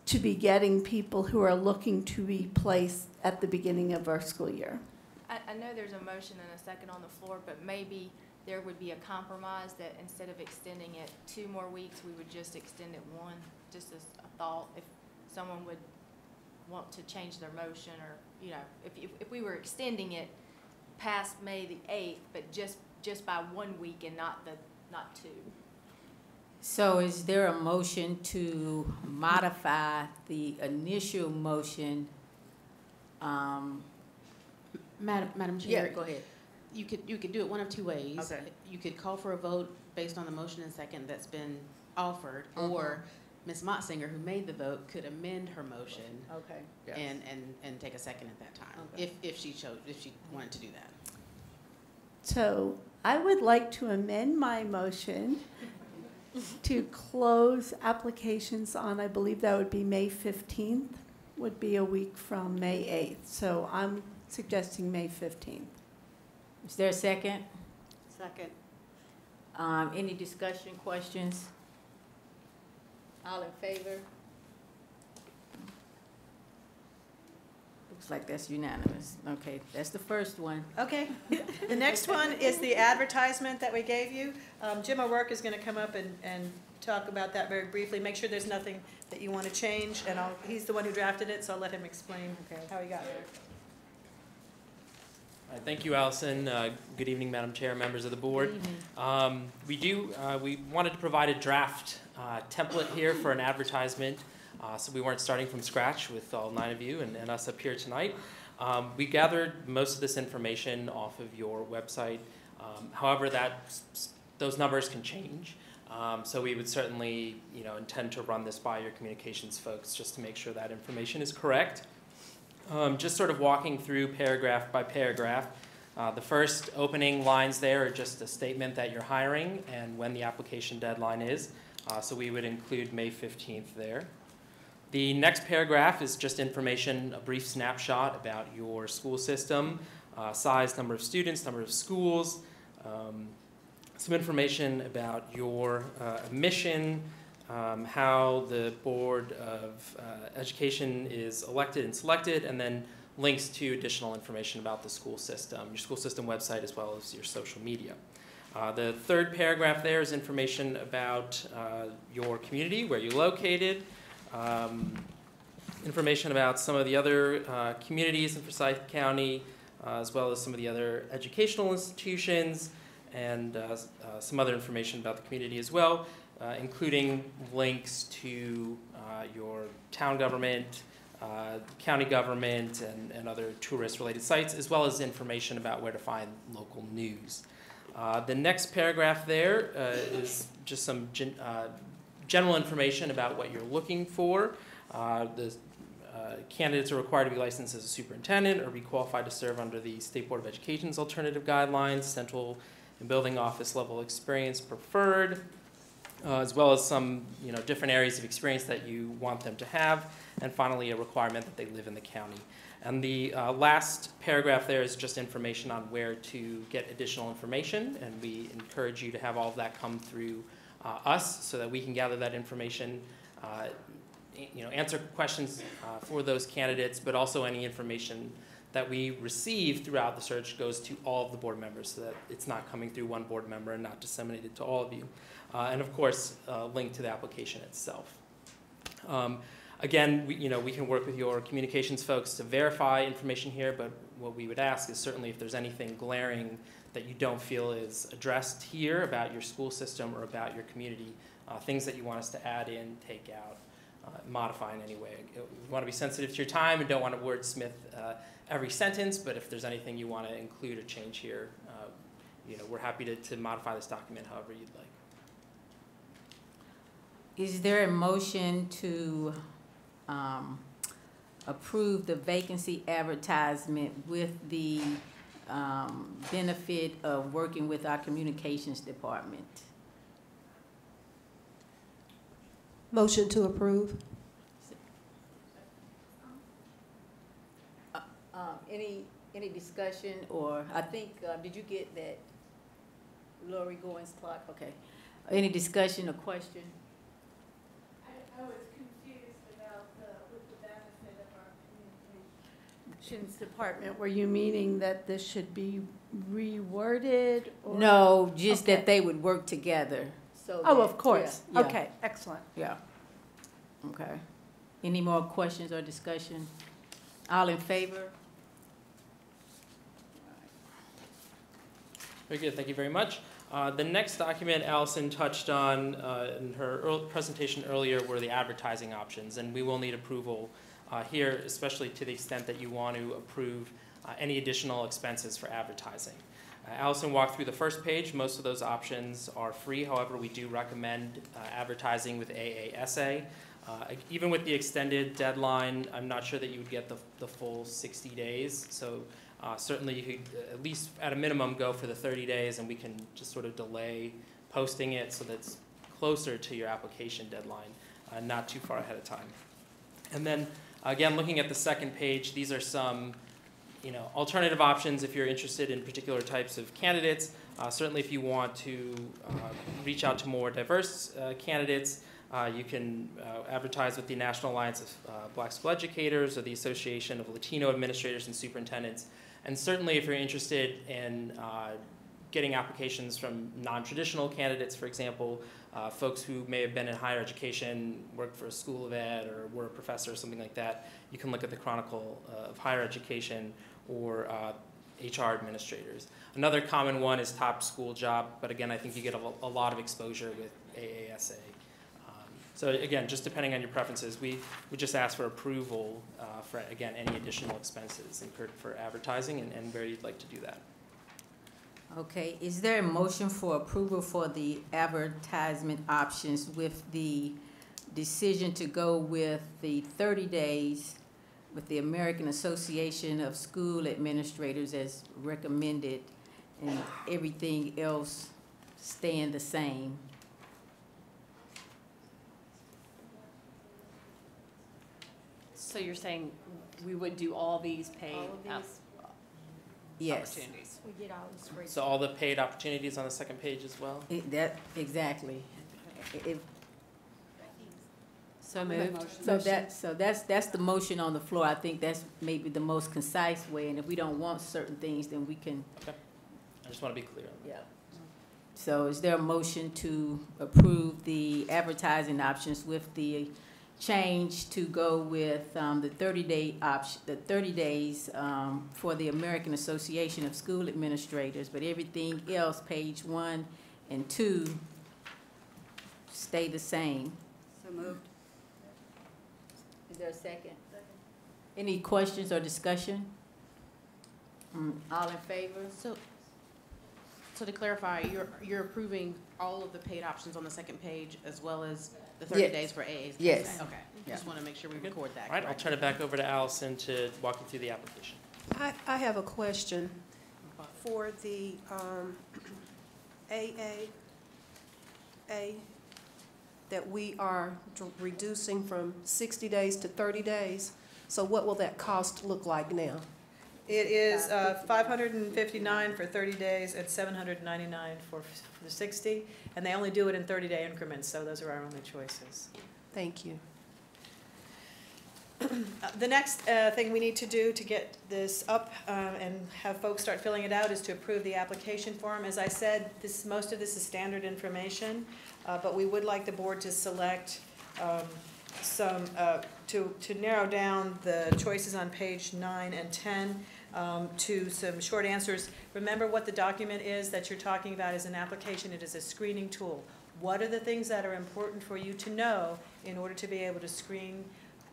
Speaker 9: to be getting people who are looking to be placed at the beginning of our school year.
Speaker 1: I know there's a motion and a second on the floor, but maybe there would be a compromise that instead of extending it 2 more weeks, we would just extend it 1, just as a thought, if someone would want to change their motion, or, you know, if we were extending it past May the 8th, but just by 1 week and not 2.
Speaker 2: So is there a motion to modify the initial motion?
Speaker 16: Madam Chair.
Speaker 2: Yeah, go ahead.
Speaker 16: You could do it one of 2 ways.
Speaker 2: Okay.
Speaker 16: You could call for a vote based on the motion and second that's been offered, or Ms. Motzinger, who made the vote, could amend her motion.
Speaker 2: Okay.
Speaker 16: Yes. And take a second at that time,
Speaker 2: Okay.
Speaker 16: if she wanted to do that.
Speaker 9: So I would like to amend my motion to close applications on, I believe that would be May 15th, would be a week from May 8th. So I'm suggesting May 15th.
Speaker 2: Is there a second?
Speaker 22: Second.
Speaker 2: Any discussion, questions? All in favor? Looks like that's unanimous. Okay, that's the first one.
Speaker 15: Okay. The next one is the advertisement that we gave you. Jim O'Rourke is going to come up and talk about that very briefly. Make sure there's nothing that you want to change, and he's the one who drafted it, so I'll let him explain how he got there.
Speaker 4: Thank you, Allison. Good evening, Madam Chair, members of the board. We wanted to provide a draft template here for an advertisement, so we weren't starting from scratch with all 9 of you and us up here tonight. We gathered most of this information off of your website. However, those numbers can change. So we would certainly, intend to run this by your communications folks just to make sure that information is correct. Just sort of walking through paragraph by paragraph. The first opening lines there are just a statement that you're hiring and when the application deadline is. So we would include May 15th there. The next paragraph is just information, a brief snapshot about your school system, size, number of students, number of schools, some information about your mission, how the Board of Education is elected and selected, and then links to additional information about the school system, your school system website, as well as your social media. The third paragraph there is information about your community, where you're located, information about some of the other communities in Forsyth County, as well as some of the other educational institutions, and some other information about the community as well, including links to your town government, county government, and other tourist-related sites, as well as information about where to find local news. The next paragraph there is just some general information about what you're looking for. The candidates are required to be licensed as a superintendent or be qualified to serve under the State Board of Education's alternative guidelines, central and building office level experience preferred. as well as some different areas of experience that you want them to have, and finally a requirement that they live in the county. And the last paragraph there is just information on where to get additional information, and we encourage you to have all of that come through us so that we can gather that information, answer questions for those candidates, but also any information that we receive throughout the search goes to all of the board members so that it's not coming through one board member and not disseminated to all of you. And of course, link to the application itself. Again, we can work with your communications folks to verify information here, but what we would ask is certainly if there's anything glaring that you don't feel is addressed here about your school system or about your community, things that you want us to add in, take out, modify in any way. We want to be sensitive to your time and don't want to wordsmith every sentence, but if there's anything you want to include or change here, we're happy to modify this document however you'd like.
Speaker 2: Is there a motion to approve the vacancy advertisement with the benefit of working with our communications department?
Speaker 3: Motion to approve.
Speaker 2: Any discussion, or I think, did you get that Lori Goins Clark? Okay. Any discussion or question?
Speaker 5: I was confused about with the benefit of our communications department. Were you meaning that this should be reworded? Or?
Speaker 2: No, just
Speaker 5: okay.
Speaker 2: that they would work together. So
Speaker 5: oh,
Speaker 2: that,
Speaker 5: of course.
Speaker 2: Yeah, yeah.
Speaker 5: Okay, excellent.
Speaker 2: Yeah. Okay. Any more questions or discussion? All in favor?
Speaker 4: Very good, thank you very much. The next document Allison touched on in her presentation earlier were the advertising options, and we will need approval here, especially to the extent that you want to approve any additional expenses for advertising. Allison walked through the first page. Most of those options are free. However, we do recommend advertising with AASA. Even with the extended deadline, I'm not sure that you would get the full 60 days. So certainly you could at least at a minimum go for the 30 days, and we can just sort of delay posting it so that's closer to your application deadline, not too far ahead of time. And then again, looking at the second page, these are some alternative options if you're interested in particular types of candidates. Certainly if you want to reach out to more diverse candidates, you can advertise with the National Alliance of Black School Educators or the Association of Latino Administrators and Superintendents. And certainly if you're interested in getting applications from non-traditional candidates, for example, folks who may have been in higher education, worked for a school of ed, or were a professor or something like that, you can look at the Chronicle of Higher Education or HR administrators. Another common one is top school job, but again, I think you get a lot of exposure with AASA. So again, just depending on your preferences, we just ask for approval for, again, any additional expenses incurred for advertising and where you'd like to do that.
Speaker 2: Okay, is there a motion for approval for the advertisement options with the decision to go with the 30 days with the American Association of School Administrators as recommended and everything else staying the same?
Speaker 17: So you're saying we would do all these paid
Speaker 2: Yes.
Speaker 17: opportunities?
Speaker 1: We get all these free.
Speaker 4: So all the paid opportunities on the second page as well?
Speaker 2: Exactly.
Speaker 17: So moved.
Speaker 2: So that's the motion on the floor. I think that's maybe the most concise way, and if we don't want certain things, then we can.
Speaker 4: Okay. I just want to be clear on that.
Speaker 2: Yeah. So is there a motion to approve the advertising options with the change to go with the 30-day option, the 30 days for the American Association of School Administrators, but everything else, page 1 and 2, stay the same?
Speaker 22: So moved.
Speaker 2: Is there a second? Any questions or discussion? All in favor?
Speaker 16: So to clarify, you're approving all of the paid options on the second page as well as the 30 days for AAs?
Speaker 2: Yes.
Speaker 16: Okay. Just want to make sure we record that.
Speaker 4: All right, I'll turn it back over to Allison to walk you through the application.
Speaker 3: I have a question for the AA that we are reducing from 60 days to 30 days. So what will that cost look like now?
Speaker 15: It is $559 for 30 days and $799 for the 60, and they only do it in 30-day increments, so those are our only choices.
Speaker 3: Thank you.
Speaker 15: The next thing we need to do to get this up and have folks start filling it out is to approve the application form. As I said, most of this is standard information, but we would like the board to select to narrow down the choices on page 9 and 10 to some short answers. Remember what the document is that you're talking about is an application. It is a screening tool. What are the things that are important for you to know in order to be able to screen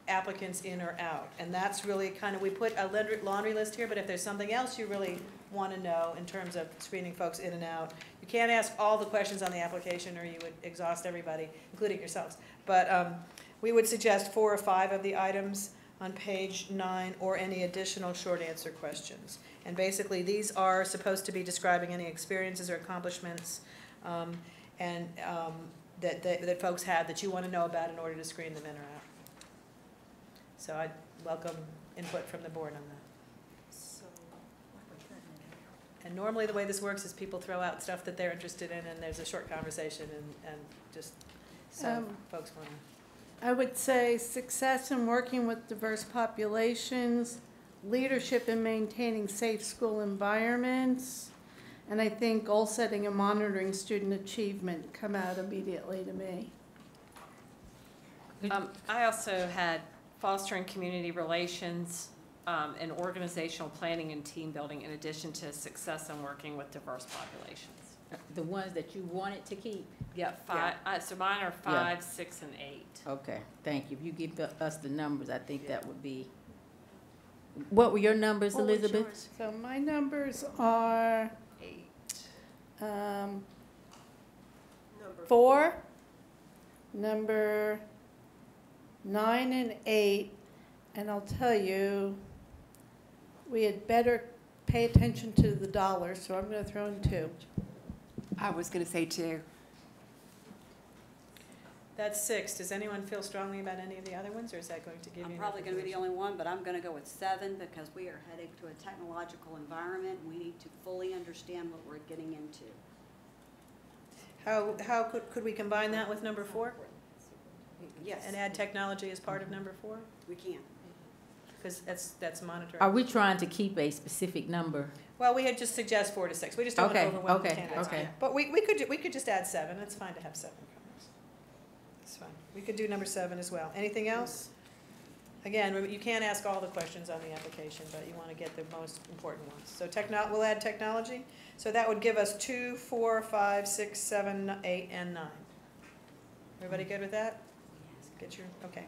Speaker 15: applicants in or out? And that's really kind of, we put a laundry list here, but if there's something else you really want to know in terms of screening folks in and out, you can't ask all the questions on the application or you would exhaust everybody, including yourselves. But we would suggest 4 or 5 of the items on page 9 or any additional short answer questions. And basically these are supposed to be describing any experiences or accomplishments that folks have that you want to know about in order to screen them in or out. So I'd welcome input from the board on that. And normally the way this works is people throw out stuff that they're interested in and there's a short conversation and just so folks want to.
Speaker 5: I would say success in working with diverse populations, leadership in maintaining safe school environments, and I think goal setting and monitoring student achievement come out immediately to me.
Speaker 17: I also had fostering community relations and organizational planning and team building in addition to success in working with diverse populations.
Speaker 2: The ones that you wanted to keep?
Speaker 17: Yeah, 5. So mine are 5, 6, and 8.
Speaker 2: Okay, thank you. If you give us the numbers, I think that would be. What were your numbers, Elizabeth?
Speaker 5: So my numbers are 4, number 9 and 8, and I'll tell you, we had better pay attention to the dollars, so I'm going to throw in 2.
Speaker 6: I was going to say 2.
Speaker 15: That's 6. Does anyone feel strongly about any of the other ones, or is that going to give you?
Speaker 22: I'm probably going to be the only one, but I'm going to go with 7 because we are heading to a technological environment. We need to fully understand what we're getting into.
Speaker 15: How could we combine that with number 4?
Speaker 22: Yes.
Speaker 15: And add technology as part of number 4?
Speaker 22: We can.
Speaker 15: Because that's monitoring.
Speaker 2: Are we trying to keep a specific number?
Speaker 15: Well, we had just suggest 4 to 6. We just don't want to overwhelm the candidates.
Speaker 2: Okay.
Speaker 15: But we could just add 7. It's fine to have 7 comments. It's fine. We could do number 7 as well. Anything else? Again, you can't ask all the questions on the application, but you want to get the most important ones. So we'll add technology. So that would give us 2, 4, 5, 6, 7, 8, and 9. Everybody good with that? Okay.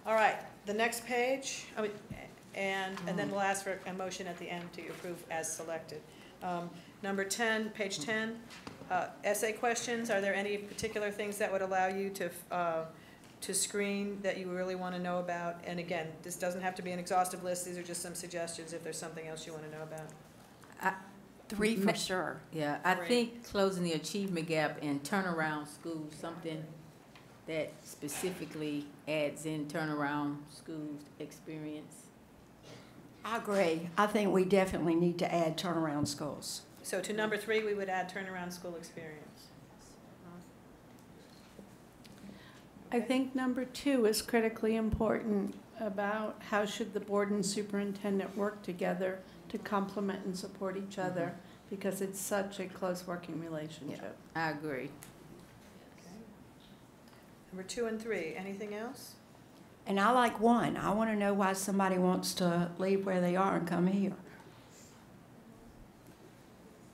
Speaker 15: All right, the next page, and then we'll ask for a motion at the end to approve as selected. Number 10, page 10, essay questions. Are there any particular things that would allow you to screen that you really want to know about? And again, this doesn't have to be an exhaustive list. These are just some suggestions if there's something else you want to know about.
Speaker 6: 3 for sure.
Speaker 2: Yeah, I think closing the achievement gap and turnaround schools, something that specifically adds in turnaround schools experience.
Speaker 20: I agree. I think we definitely need to add turnaround schools.
Speaker 15: So to number 3, we would add turnaround school experience.
Speaker 5: I think number 2 is critically important about how should the board and superintendent work together to complement and support each other because it's such a close working relationship.
Speaker 2: Yeah, I agree.
Speaker 15: Number 2 and 3, anything else?
Speaker 20: And I like 1. I want to know why somebody wants to leave where they are and come here.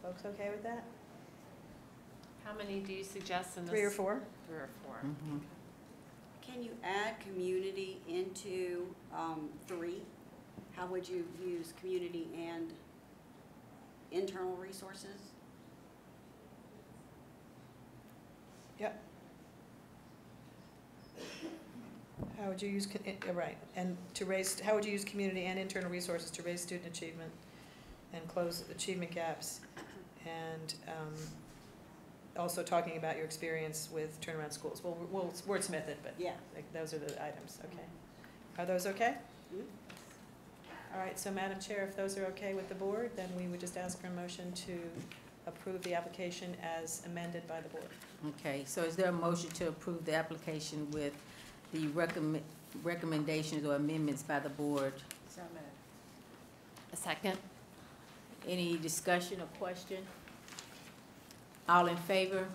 Speaker 15: Folks okay with that?
Speaker 17: How many do you suggest in this?
Speaker 15: 3 or 4?
Speaker 17: 3 or 4.
Speaker 2: Mm-hmm.
Speaker 22: Can you add community into 3? How would you use community and internal resources?
Speaker 15: Yep. How would you use, right, and how would you use community and internal resources to raise student achievement and close achievement gaps and also talking about your experience with turnaround schools. We'll wordsmith it, but
Speaker 22: Yeah.
Speaker 15: those are the items, okay. Are those okay? All right, so Madam Chair, if those are okay with the board, then we would just ask for a motion to approve the application as amended by the board.
Speaker 2: Okay, so is there a motion to approve the application with the recommendations or amendments by the board?
Speaker 22: So moved.
Speaker 17: A second?
Speaker 2: Any discussion or question? All in favor?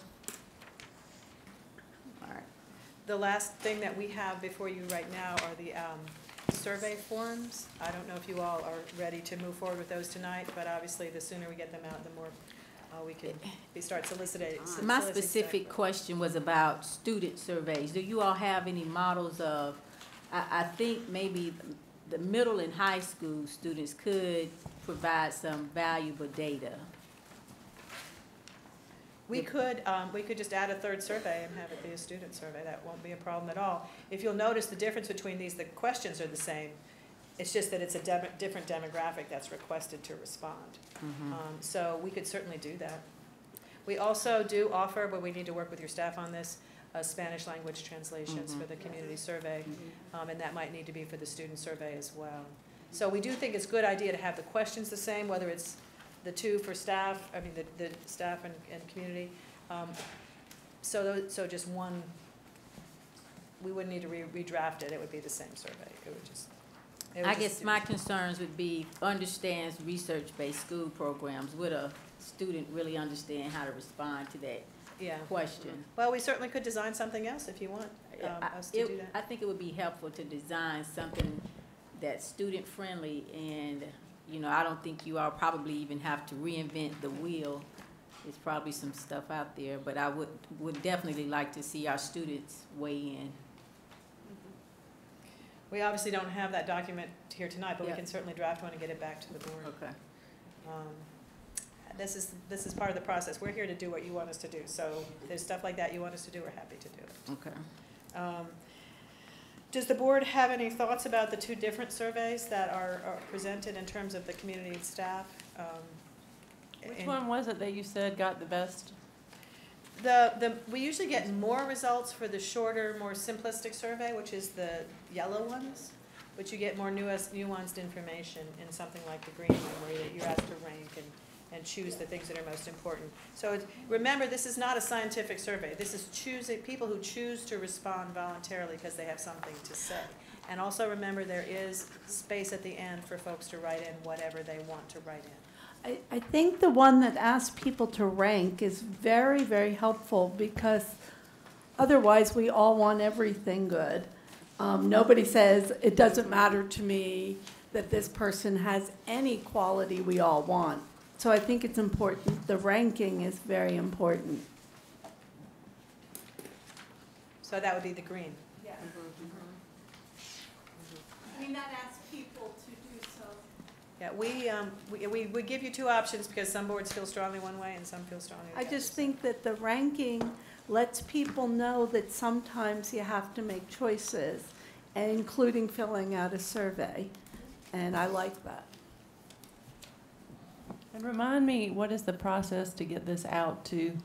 Speaker 2: All right.
Speaker 15: The last thing that we have before you right now are the survey forms. I don't know if you all are ready to move forward with those tonight, but obviously the sooner we get them out, the more we can start soliciting.
Speaker 2: My specific question was about student surveys. Do you all have any models of, I think maybe the middle and high school students could provide some valuable data.
Speaker 15: We could just add a third survey and have it be a student survey. That won't be a problem at all. If you'll notice, the difference between these, the questions are the same. It's just that it's a different demographic that's requested to respond. So we could certainly do that. We also do offer, but we need to work with your staff on this, Spanish language translations for the community survey, and that might need to be for the student survey as well. So we do think it's a good idea to have the questions the same, whether it's the two for staff, I mean the staff and community. So just one, we wouldn't need to redraft it, it would be the same survey. It would just.
Speaker 2: I guess my concerns would be understands research-based school programs. Would a student really understand how to respond to that question?
Speaker 15: Well, we certainly could design something else if you want us to do that.
Speaker 2: I think it would be helpful to design something that's student-friendly, and you know, I don't think you all probably even have to reinvent the wheel. There's probably some stuff out there, but I would definitely like to see our students weigh in.
Speaker 15: We obviously don't have that document here tonight, but we can certainly draft one and get it back to the board.
Speaker 2: Okay.
Speaker 15: This is part of the process. We're here to do what you want us to do. So if there's stuff like that you want us to do, we're happy to do it.
Speaker 2: Okay.
Speaker 15: Does the board have any thoughts about the two different surveys that are presented in terms of the community and staff?
Speaker 7: Which one was it that you said got the best?
Speaker 15: We usually get more results for the shorter, more simplistic survey, which is the yellow ones, but you get more nuanced information in something like the green one, where you're asked to rank and choose the things that are most important. So remember, this is not a scientific survey. This is people who choose to respond voluntarily because they have something to say. And also remember, there is space at the end for folks to write in whatever they want to write in.
Speaker 5: I think the one that asks people to rank is very, very helpful, because otherwise we all want everything good. Nobody says, it doesn't matter to me that this person has any quality we all want. So I think it's important. The ranking is very important.
Speaker 15: So that would be the green.
Speaker 5: Yeah. We not ask people to do so.
Speaker 15: Yeah, we give you two options because some boards feel strongly one way and some feel strongly the
Speaker 5: I
Speaker 15: other.
Speaker 5: just think that the ranking lets people know that sometimes you have to make choices, including filling out a survey, and I like that.
Speaker 7: And remind me, what is the process to get this out to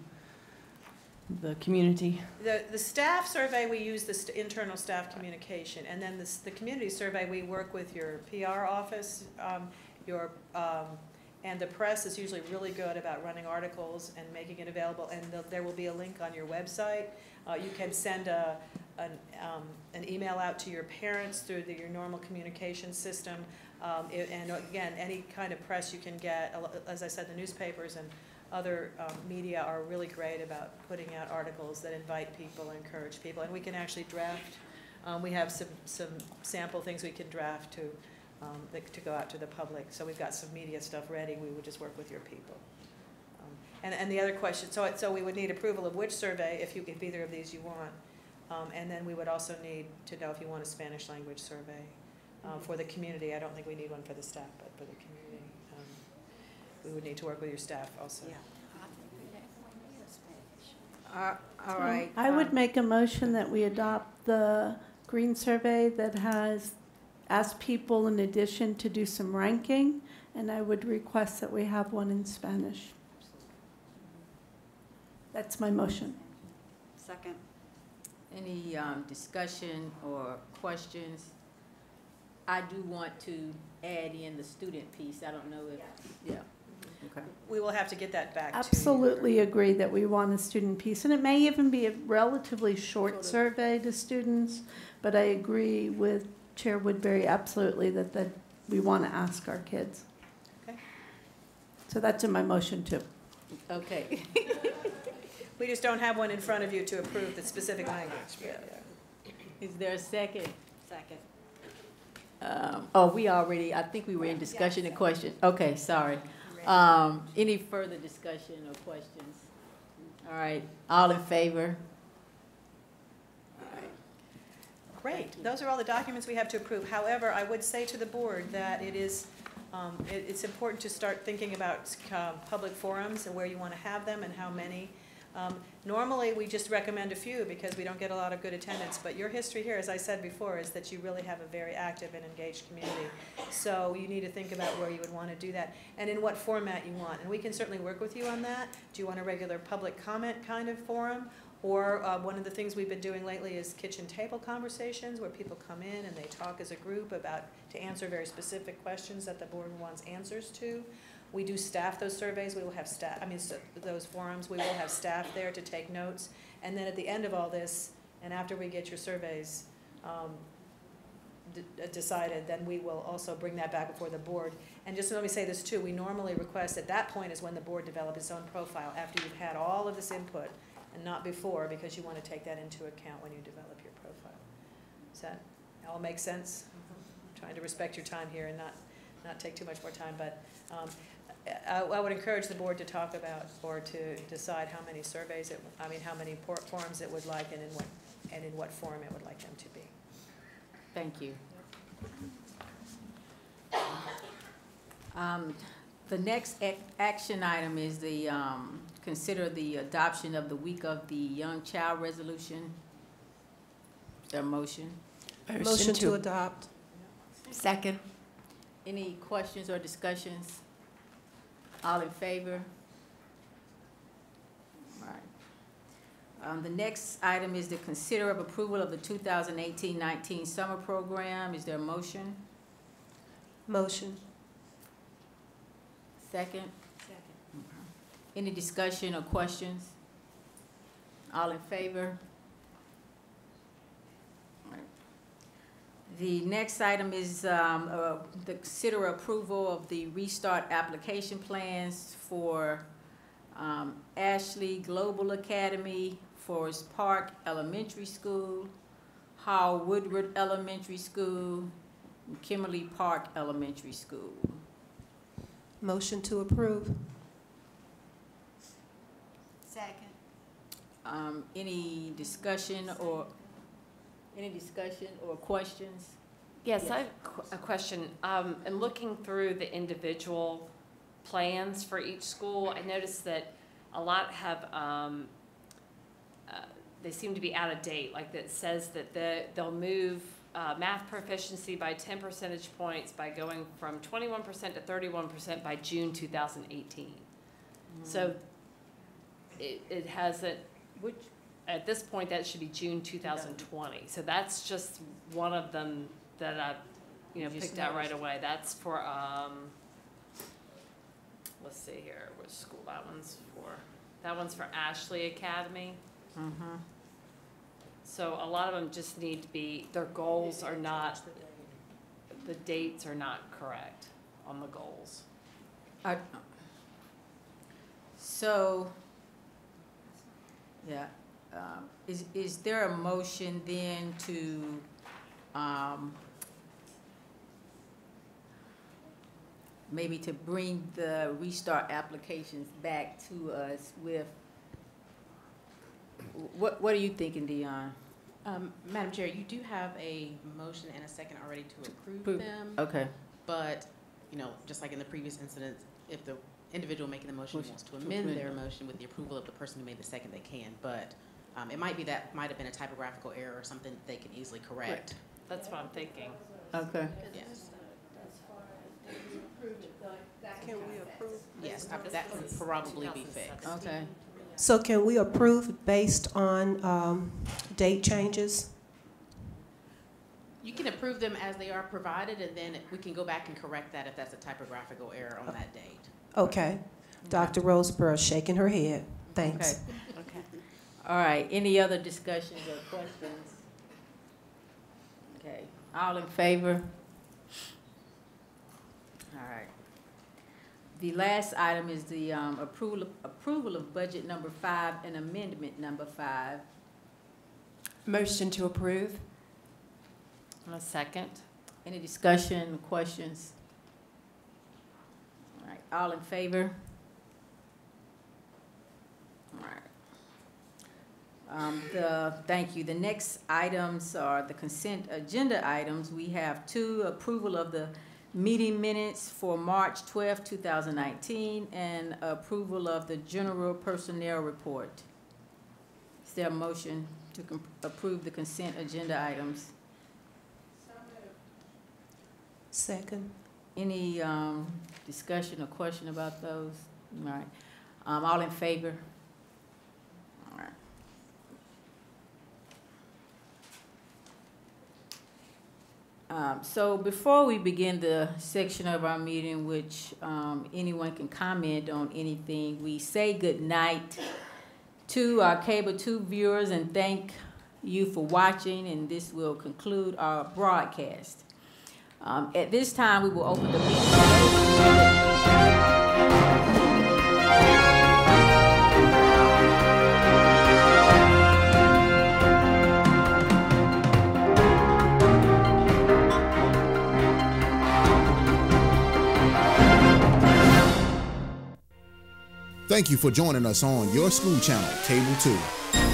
Speaker 7: the community?
Speaker 15: The staff survey, we use the internal staff communication, and then the community survey, we work with your PR office, and the press is usually really good about running articles and making it available, and there will be a link on your website. You can send an email out to your parents through your normal communication system. And again, any kind of press you can get, as I said, the newspapers and other media are really great about putting out articles that invite people, encourage people, and we can actually draft. We have some sample things we can draft to go out to the public. So we've got some media stuff ready. We would just work with your people. And the other question, so we would need approval of which survey if either of these you want, and then we would also need to know if you want a Spanish language survey. For the community, I don't think we need one for the staff, but for the community, we would need to work with your staff also.
Speaker 22: Yeah. All right.
Speaker 5: I would make a motion that we adopt the green survey that has asked people in addition to do some ranking, and I would request that we have one in Spanish. That's my motion.
Speaker 22: Second.
Speaker 2: Any discussion or questions? I do want to add in the student piece. I don't know if, yeah. Okay.
Speaker 15: We will have to get that back to you.
Speaker 5: Absolutely agree that we want a student piece, and it may even be a relatively short survey to students, but I agree with Chair Woodbury absolutely that we want to ask our kids.
Speaker 15: Okay.
Speaker 5: So that's in my motion too.
Speaker 2: Okay.
Speaker 15: We just don't have one in front of you to approve the specific language.
Speaker 2: Is there a second?
Speaker 22: Second.
Speaker 2: I think we were in discussion and question. Okay, sorry. Any further discussion or questions? All right, all in favor? All right.
Speaker 15: Great. Those are all the documents we have to approve. However, I would say to the board that it is, it's important to start thinking about public forums and where you want to have them and how many. Normally, we just recommend a few because we don't get a lot of good attendance, but your history here, as I said before, is that you really have a very active and engaged community. So you need to think about where you would want to do that and in what format you want. And we can certainly work with you on that. Do you want a regular public comment kind of forum? Or one of the things we've been doing lately is kitchen table conversations where people come in and they talk as a group to answer very specific questions that the board wants answers to. We do staff those surveys. We will have staff, those forums. We will have staff there to take notes. And then at the end of all this, and after we get your surveys decided, then we will also bring that back before the board. And just let me say this too, we normally request at that point is when the board develops its own profile, after you've had all of this input, and not before, because you want to take that into account when you develop your profile. Does that all make sense? I'm trying to respect your time here and not take too much more time, but I would encourage the board to talk about or to decide how many surveys, how many forums it would like and in what form it would like them to be.
Speaker 2: Thank you. The next action item is the consider the adoption of the Week of the Young Child Resolution. Is there a motion?
Speaker 3: Motion to adopt.
Speaker 6: Second.
Speaker 2: Any questions or discussions? All in favor? All right. The next item is the consider of approval of the 2018-19 summer program. Is there a motion?
Speaker 3: Motion.
Speaker 2: Second? Second. Any discussion or questions? All in favor? All right. The next item is the consider approval of the restart application plans for Ashley Global Academy, Forest Park Elementary School, Howell Woodward Elementary School, and Kimberly Park Elementary School.
Speaker 3: Motion to approve.
Speaker 22: Second.
Speaker 2: Any discussion or questions?
Speaker 17: Yes, I have a question. In looking through the individual plans for each school, I noticed that a lot have, they seem to be out of date. Like that says that they'll move math proficiency by 10 percentage points by going from 21% to 31% by June 2018. So it hasn't, at this point, that should be June 2020. So that's just one of them that I, picked out right away. That's for, let's see here, which school that one's for. That one's for Ashley Academy.
Speaker 2: Mm-hmm.
Speaker 17: So a lot of them just need to be, their goals are not, the dates are not correct on the goals.
Speaker 2: So, yeah, is there a motion then to maybe to bring the restart applications back to us with, what are you thinking, Dion?
Speaker 16: Madam Chair, you do have a motion and a second already to approve them.
Speaker 2: Okay.
Speaker 16: But, just like in the previous incident, if the individual making the motion wants to amend their motion with the approval of the person who made the second, they can. But it might have been a typographical error or something they can easily correct.
Speaker 17: That's what I'm thinking.
Speaker 2: Okay.
Speaker 16: Yes.
Speaker 3: Can we approve?
Speaker 16: Yes, that can probably be fixed.
Speaker 2: Okay.
Speaker 3: So can we approve based on date changes?
Speaker 16: You can approve them as they are provided, and then we can go back and correct that if that's a typographical error on that date.
Speaker 3: Okay. Dr. Roseborough shaking her head. Thanks.
Speaker 2: Okay. All right, any other discussions or questions? Okay, all in favor? All right. The last item is the approval of budget number 5 and amendment number 5.
Speaker 6: Motion to approve.
Speaker 17: A second.
Speaker 2: Any discussion, questions? All right, all in favor? All right. Thank you. The next items are the consent agenda items. We have 2, approval of the meeting minutes for March 12, 2019, and approval of the general personnel report. Is there a motion to approve the consent agenda items?
Speaker 3: Second.
Speaker 2: Any discussion or question about those? All right. All in favor? All right. So before we begin the section of our meeting which anyone can comment on anything, we say good night to our Cable 2 viewers and thank you for watching, and this will conclude our broadcast. At this time, we will open the meeting.
Speaker 8: Thank you for joining us on your school channel, Cable 2.